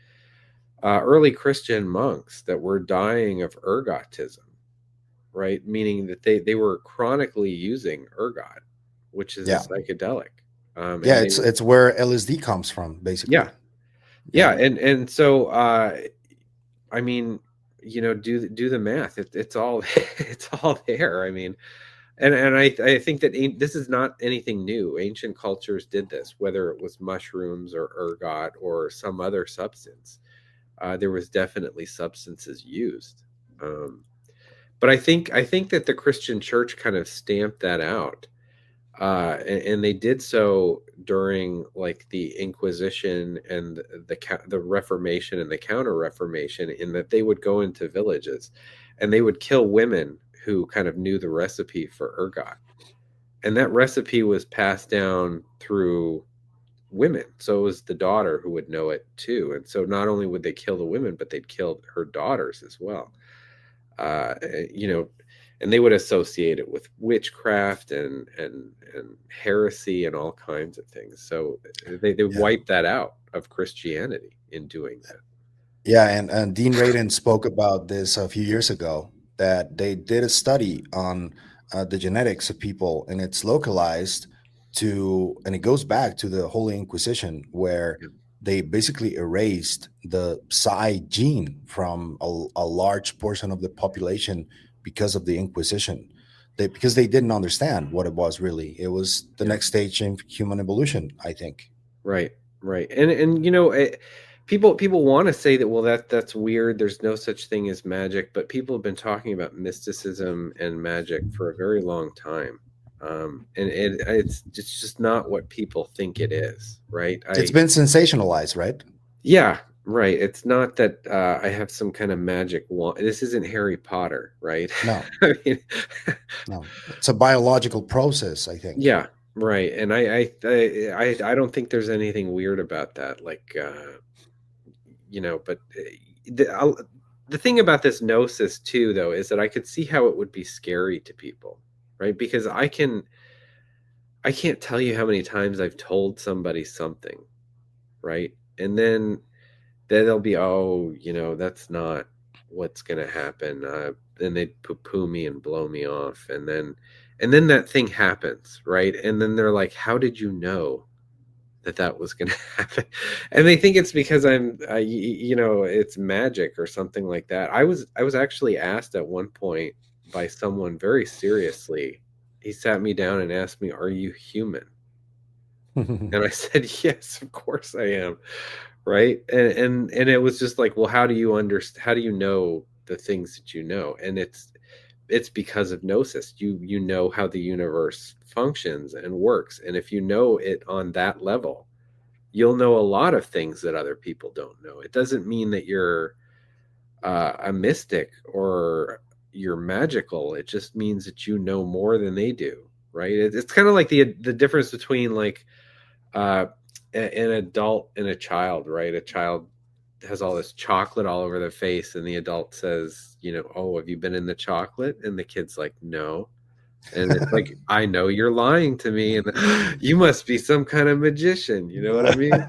Christian monks that were dying of ergotism, right? Meaning that they were chronically using ergot, which is a psychedelic. It's where LSD comes from, basically. And so I mean, do the math. It's all it's all there. I mean, and I think that this is not anything new. Ancient cultures did this, whether it was mushrooms or ergot or some other substance. There was definitely substances used. But I think that the Christian church kind of stamped that out. And they did so during like the Inquisition and the Reformation and the Counter Reformation, in that they would go into villages and they would kill women who kind of knew the recipe for ergot, and that recipe was passed down through women. So it was the daughter who would know it too, and so not only would they kill the women, but they'd kill her daughters as well. And they would associate it with witchcraft and heresy and all kinds of things. So they wiped that out of Christianity in doing that. Yeah, and Dean Radin spoke about this a few years ago, that they did a study on the genetics of people, and it's localized and it goes back to the Holy Inquisition, where they basically erased the psi gene from a large portion of the population because of the Inquisition. Because they didn't understand what it was really. It was the next stage in human evolution, I think. Right. And people want to say that, well, that's weird. There's no such thing as magic, but people have been talking about mysticism and magic for a very long time. And it's just not what people think it is, right? It's been sensationalized, right? Yeah, right. It's not that I have some kind of magic wand. This isn't Harry Potter, right? No. I mean, no. It's a biological process, I think. Yeah, right. And I don't think there's anything weird about that. Like, but the thing about this gnosis too, though, is that I could see how it would be scary to people, right? Because I can't tell you how many times I've told somebody something, right? And then they'll be, oh, that's not what's going to happen. Then they'd poo-poo me and blow me off. And then that thing happens, right? And then they're like, how did you know that was going to happen, and they think it's because I'm it's magic or something like that. I was actually asked at one point by someone very seriously. He sat me down and asked me, "Are you human?" And I said, "Yes, of course I am." Right? And it was just like, well, how do you know the things that you know? And it's because of Gnosis. You know how the universe functions and works. And if you know it on that level, you'll know a lot of things that other people don't know. It doesn't mean that you're a mystic or you're magical. It just means that you know more than they do, right? It's kind of like the difference between like uh, an adult and a child, right? A child has all this chocolate all over their face, and the adult says, "Oh, have you been in the chocolate?" And the kid's like, "No." And it's like, "I know you're lying to me, and you must be some kind of magician." You know what I mean?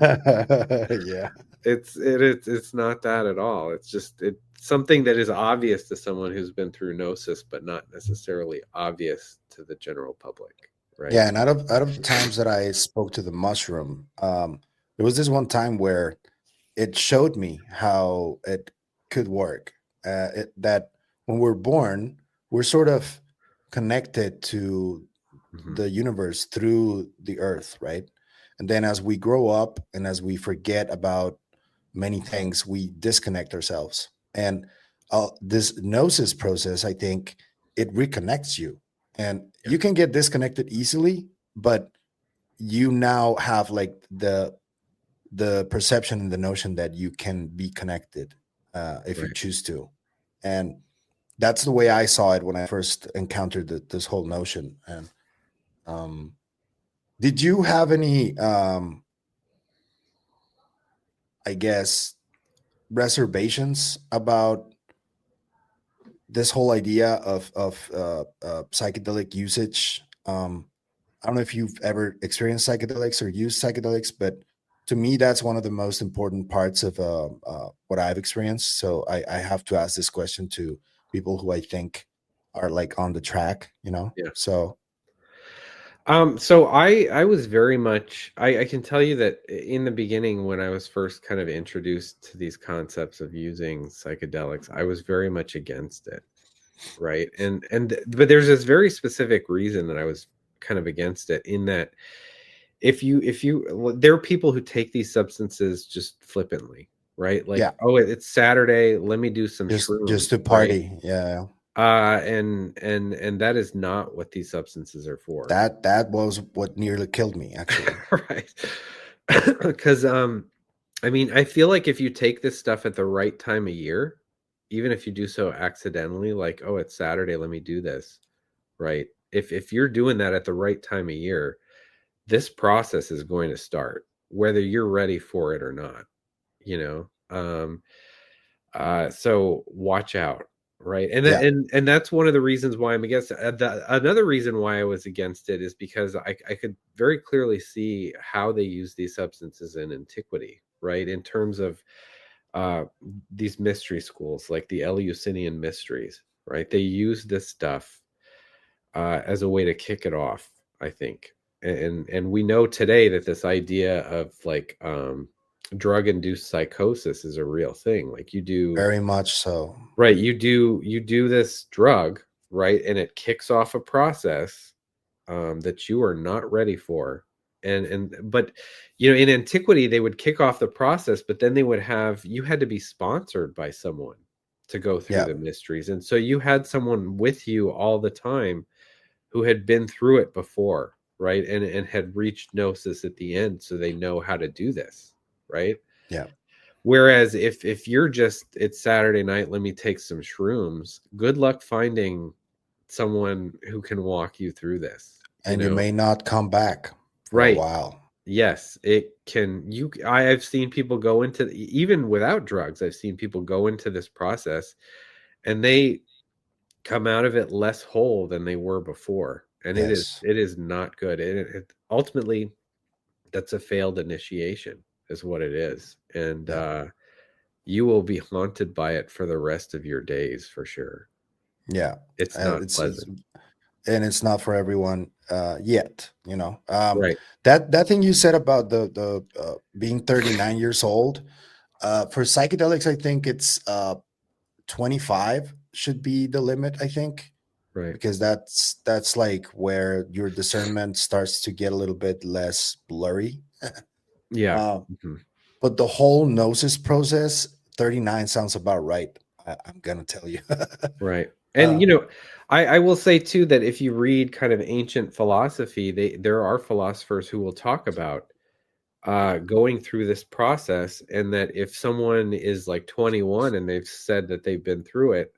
Yeah. It's not that at all. It's just something that is obvious to someone who's been through Gnosis, but not necessarily obvious to the general public, right? Yeah, and out of the times that I spoke to the mushroom, there was this one time where it showed me how it could work. That when we're born, we're sort of connected to Mhm. the universe through the earth, right? And then as we grow up and as we forget about many things, we disconnect ourselves. And this gnosis process, I think, it reconnects you. And Yeah. you can get disconnected easily, but you now have like the perception and the notion that you can be connected if you Right. choose to. And that's the way I saw it when I first encountered this whole notion. And um, did you have any, I guess, reservations about this whole idea of psychedelic usage? I don't know if you've ever experienced psychedelics or used psychedelics, but to me, that's one of the most important parts of what I've experienced. So I have to ask this question to people who I think are like on the track, you know? Yeah. So So I was very much I can tell you that in the beginning when I was first kind of introduced to these concepts of using psychedelics, I was very much against it, right? But there's this very specific reason that I was kind of against it in that if you there are people who take these substances just flippantly, right? Like, yeah, oh, it's Saturday, let me do some just shrooms, to right? party. Yeah. And that is not what these substances are for. That was what nearly killed me, actually. Right. Because I mean, I feel like if you take this stuff at the right time of year, even if you do so accidentally, like, oh, it's Saturday, let me do this, right? If you're doing that at the right time of year, this process is going to start, whether you're ready for it or not, you know. So watch out, right? And Yeah. and that's one of the reasons why I'm against it. Another reason why I was against it is because I could very clearly see how they use these substances in antiquity, right? In terms of uh, these mystery schools, like the Eleusinian mysteries, right? They use this stuff as a way to kick it off, I think. And we know today that this idea of like drug induced psychosis is a real thing. Like you do Very much so. right, you do this drug, right, and it kicks off a process that you are not ready for. And but in antiquity they would kick off the process, but then they would have you had to be sponsored by someone to go through Yeah. the mysteries. And so you had someone with you all the time who had been through it before, right? And had reached gnosis at the end, so they know how to do this, right? Yeah. Whereas if you're just it's Saturday night, let me take some shrooms, good luck finding someone who can walk you through this, And you may not come back for a Right. while. Yes, it can I've seen people go into even without drugs, I've seen people go into this process and they come out of it less whole than they were before. And Yes. it is not good. Ultimately that's a failed initiation is what it is. And Yeah. you will be haunted by it for the rest of your days for sure. Yeah. It's Uh, not it's, it's pleasant. and it's not for everyone yet. You know, Right. that thing you said about the being 39 years old, for psychedelics, I think it's 25 should be the limit. I think Right. because that's like where your discernment starts to get a little bit less blurry. Yeah. Uh, Mhm. but the whole gnosis process, 39 sounds about right. I'm gonna tell you. Right. And uh, I will say too that if you read kind of ancient philosophy, there are philosophers who will talk about going through this process, and that if someone is like 21 and they've said that they've been through it,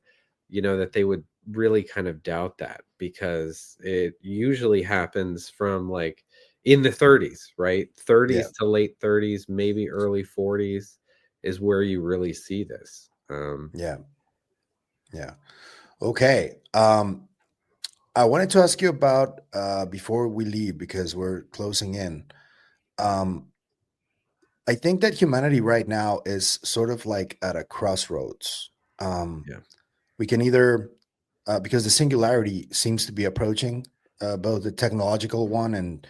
that they would really kind of doubt that, because it usually happens from like in the 30s, right? yeah, 30s to late 30s, maybe early 40s is where you really see this. yeah, yeah. Okay. I wanted to ask you about before we leave because we're closing in. Um, I think that humanity right now is sort of like at a crossroads. Um, Yeah. we can either, because the singularity seems to be approaching, both the technological one and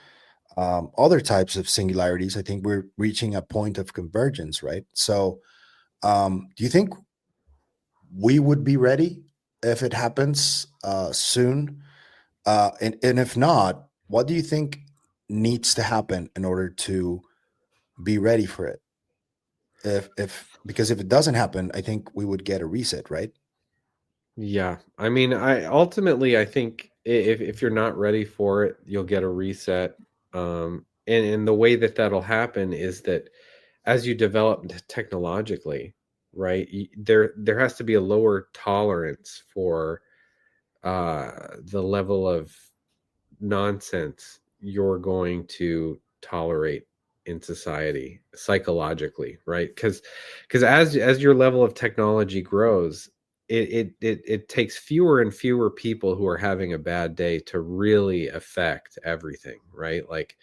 other types of singularities. I think we're reaching a point of convergence, right? So, do you think we would be ready if it happens soon? And if not, what do you think needs to happen in order to be ready for it? If because if it doesn't happen, I think we would get a reset, right? Yeah. I mean, I think if you're not ready for it, you'll get a reset. And the way that that'll happen is that as you develop technologically, right, there has to be a lower tolerance for the level of nonsense you're going to tolerate in society psychologically, right? Because as your level of technology grows, it takes fewer and fewer people who are having a bad day to really affect everything, right? Like,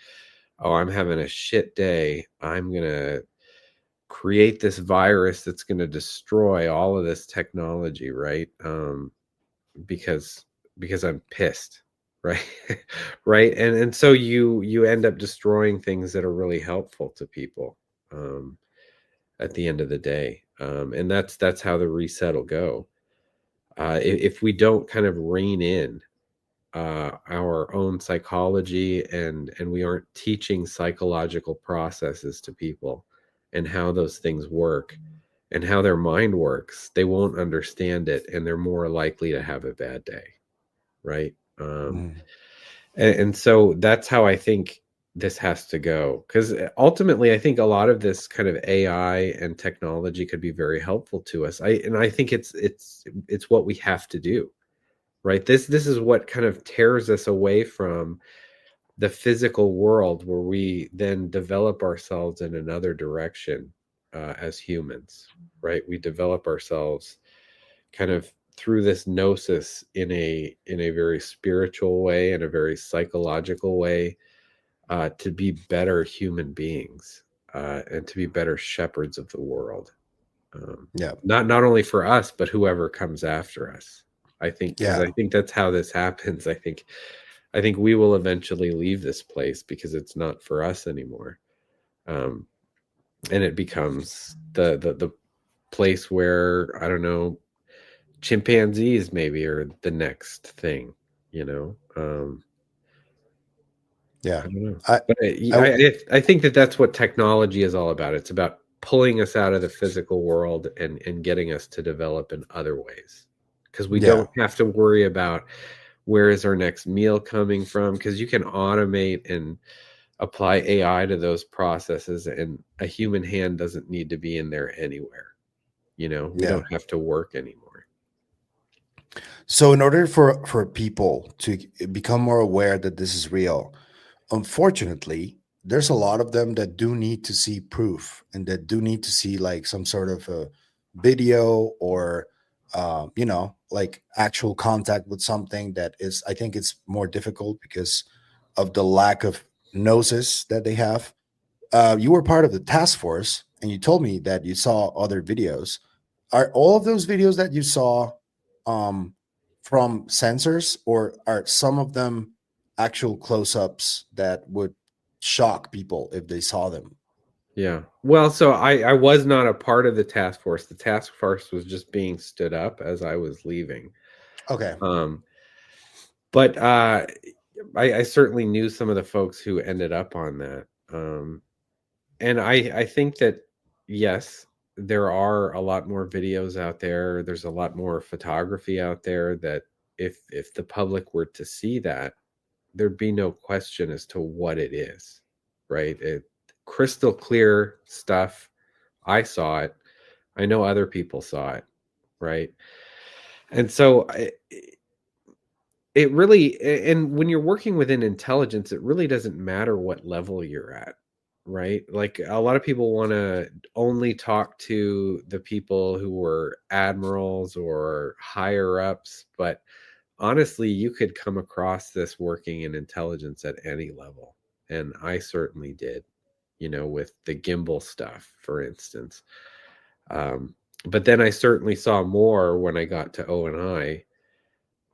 oh, I'm having a shit day, I'm gonna create this virus that's going to destroy all of this technology, right? Because I'm pissed, right? Right. And so you end up destroying things that are really helpful to people, um, at the end of the day. And that's how the reset will go. If we don't kind of rein in our own psychology, and we aren't teaching psychological processes to people and how those things work and how their mind works, they won't understand it, and they're more likely to have a bad day, right? Mm, And so that's how I think this has to go, because ultimately I think a lot of this kind of AI and technology could be very helpful to us. I think it's what we have to do, right? This is what kind of tears us away from the physical world, where we then develop ourselves in another direction, as humans, right? We develop ourselves kind of through this gnosis in a very spiritual way, in a very psychological way, to be better human beings, and to be better shepherds of the world. yeah, Not only for us, but whoever comes after us. I think, because yeah, I think that's how this happens. I think we will eventually leave this place because it's not for us anymore, um, and it becomes the place where, I don't know, chimpanzees maybe are the next thing. yeah. I don't know, I, but I, I think that that's what technology is all about. It's about pulling us out of the physical world and getting us to develop in other ways, because we yeah, don't have to worry about where is our next meal coming from, because you can automate and apply AI to those processes, and a human hand doesn't need to be in there anywhere. We yeah. don't have to work anymore. So, in order for people to become more aware that this is real, unfortunately, there's a lot of them that do need to see proof and that do need to see like some sort of a video or like actual contact with something that is. I think it's more difficult because of the lack of gnosis that they have. You were part of the task force, and you told me that you saw other videos. Are all of those videos that you saw? Um, from sensors, or are some of them actual close-ups that would shock people if they saw them? Yeah. Well, so I was not a part of the task force. The task force was just being stood up as I was leaving. Okay. But I certainly knew some of the folks who ended up on that. And I think that, yes, there are a lot more videos out there. There's a lot more photography out there that if the public were to see that, there'd be no question as to what it is, right? Crystal clear stuff. I saw it. I know other people saw it, right? And so it really, and when you're working within intelligence, it really doesn't matter what level you're at, right? Like a lot of people want to only talk to the people who were admirals or higher ups, but honestly, you could come across this working in intelligence at any level. And I certainly did, with the gimbal stuff, for instance. But then I certainly saw more when I got to O&I.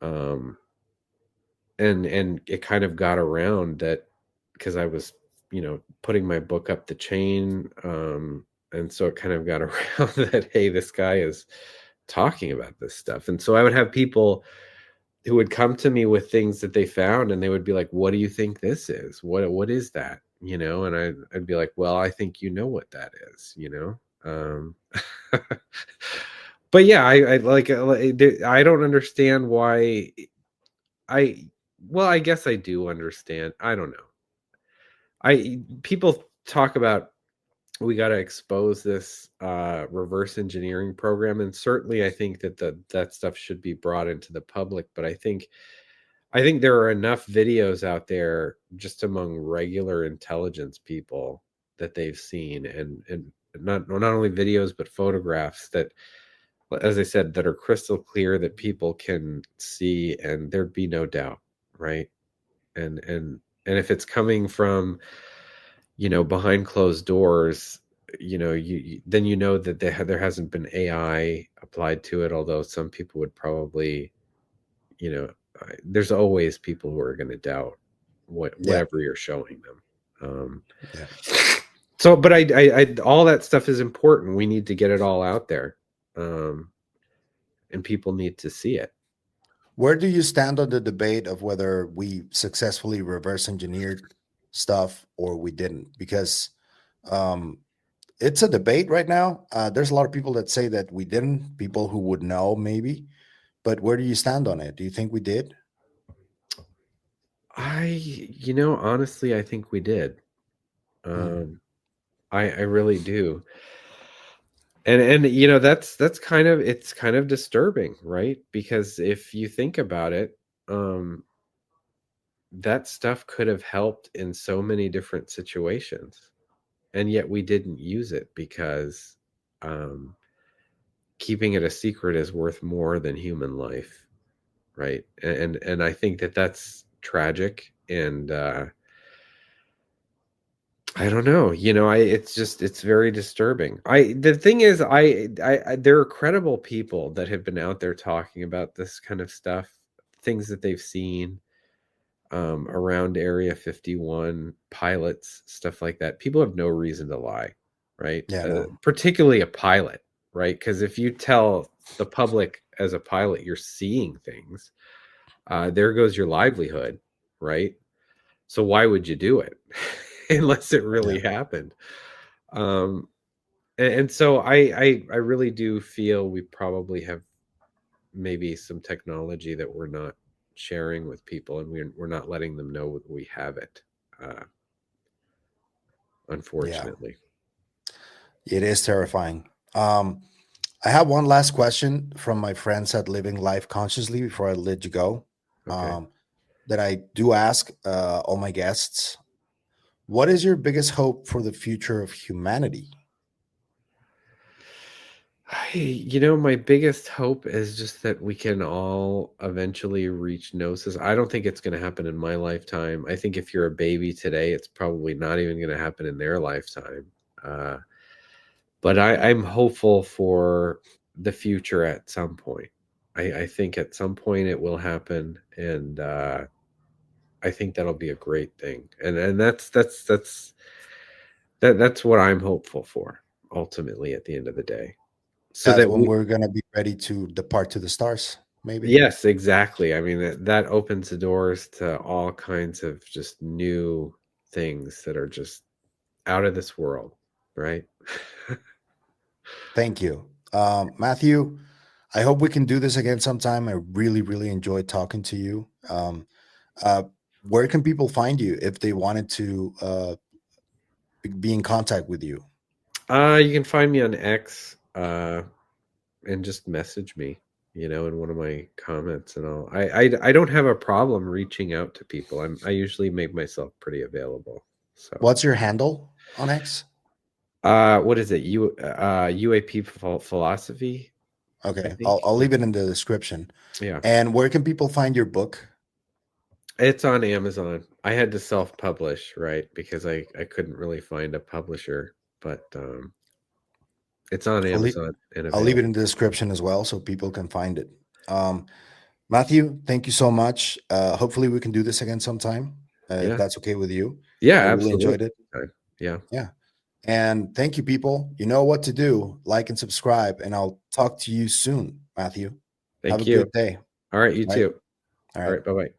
And it kind of got around that because I was, putting my book up the chain. And so it kind of got around that, hey, this guy is talking about this stuff. And so I would have people who would come to me with things that they found, and they would be like, what do you think this is? What is that? And I'd be like, well, I think you know what that is, but yeah, I like, I don't understand why. I guess I do understand. I don't know. People talk about, we got to expose this reverse engineering program, and certainly I think that that stuff should be brought into the public. But I think there are enough videos out there just among regular intelligence people that they've seen, and not only videos but photographs that, as I said, that are crystal clear that people can see, and there'd be no doubt, right? And if it's coming from, behind closed doors, then that there hasn't been AI applied to it, although some people would probably, there's always people who are going to doubt whatever you're showing them. Yeah. So, but I all that stuff is important. We need to get it all out there, and people need to see it. Where do you stand on the debate of whether we successfully reverse engineered stuff or we didn't? Because it's a debate right now. There's a lot of people that say that we didn't, people who would know maybe. But where do you stand on it? Do you think we did? Honestly, I think we did. I really do. And that's kind of, it's kind of disturbing, right? Because if you think about it, that stuff could have helped in so many different situations, and yet we didn't use it because keeping it a secret is worth more than human life, right? And I think that that's tragic, and I don't know. It's very disturbing. The thing is, there are credible people that have been out there talking about this kind of stuff, things that they've seen around Area 51, pilots, stuff like that. People have no reason to lie, right? Yeah, no. Particularly a pilot, right? Because if you tell the public as a pilot you're seeing things, there goes your livelihood, right? So why would you do it unless it really happened? And so I really do feel we probably have maybe some technology that we're not sharing with people, and we're not letting them know that we have it, unfortunately. Yeah. It is terrifying. I have one last question from my friends at Living Life Consciously before I let you go. Okay. That I do ask all my guests. What is your biggest hope for the future of humanity? My biggest hope is just that we can all eventually reach Gnosis. I don't think it's going to happen in my lifetime. I think if you're a baby today, it's probably not even going to happen in their lifetime. But I'm hopeful for the future at some point. I think at some point it will happen, and I think that'll be a great thing. And that's what I'm hopeful for ultimately at the end of the day. So That's that when we, we're gonna be ready to depart to the stars, maybe. yes, exactly. I mean, that opens the doors to all kinds of just new things that are just out of this world, right? Thank you. Matthew, I hope we can do this again sometime. I really, really enjoyed talking to you. Uh, where can people find you if they wanted to be in contact with you? You can find me on X, and just message me, in one of my comments, and I don't have a problem reaching out to people. I usually make myself pretty available. So, What's your handle on X? what is it? UAP philosophy, I Okay, think. I'll leave it in the description. Yeah, And where can people find your book? it's on Amazon. I had to self-publish, right, because I couldn't really find a publisher, but it's on I'll leave, Amazon and I'll leave it available. in the description as well so people can find it. Matthew, thank you so much. Hopefully we can do this again sometime, if Yeah, that's okay with you. yeah, I really absolutely. enjoyed it. Yeah, Yeah. And thank you, people. You know what to do. Like and subscribe, and I'll talk to you soon, Matthew. Have a thank you. good day. All right, you Right. too. All All right. right, bye-bye.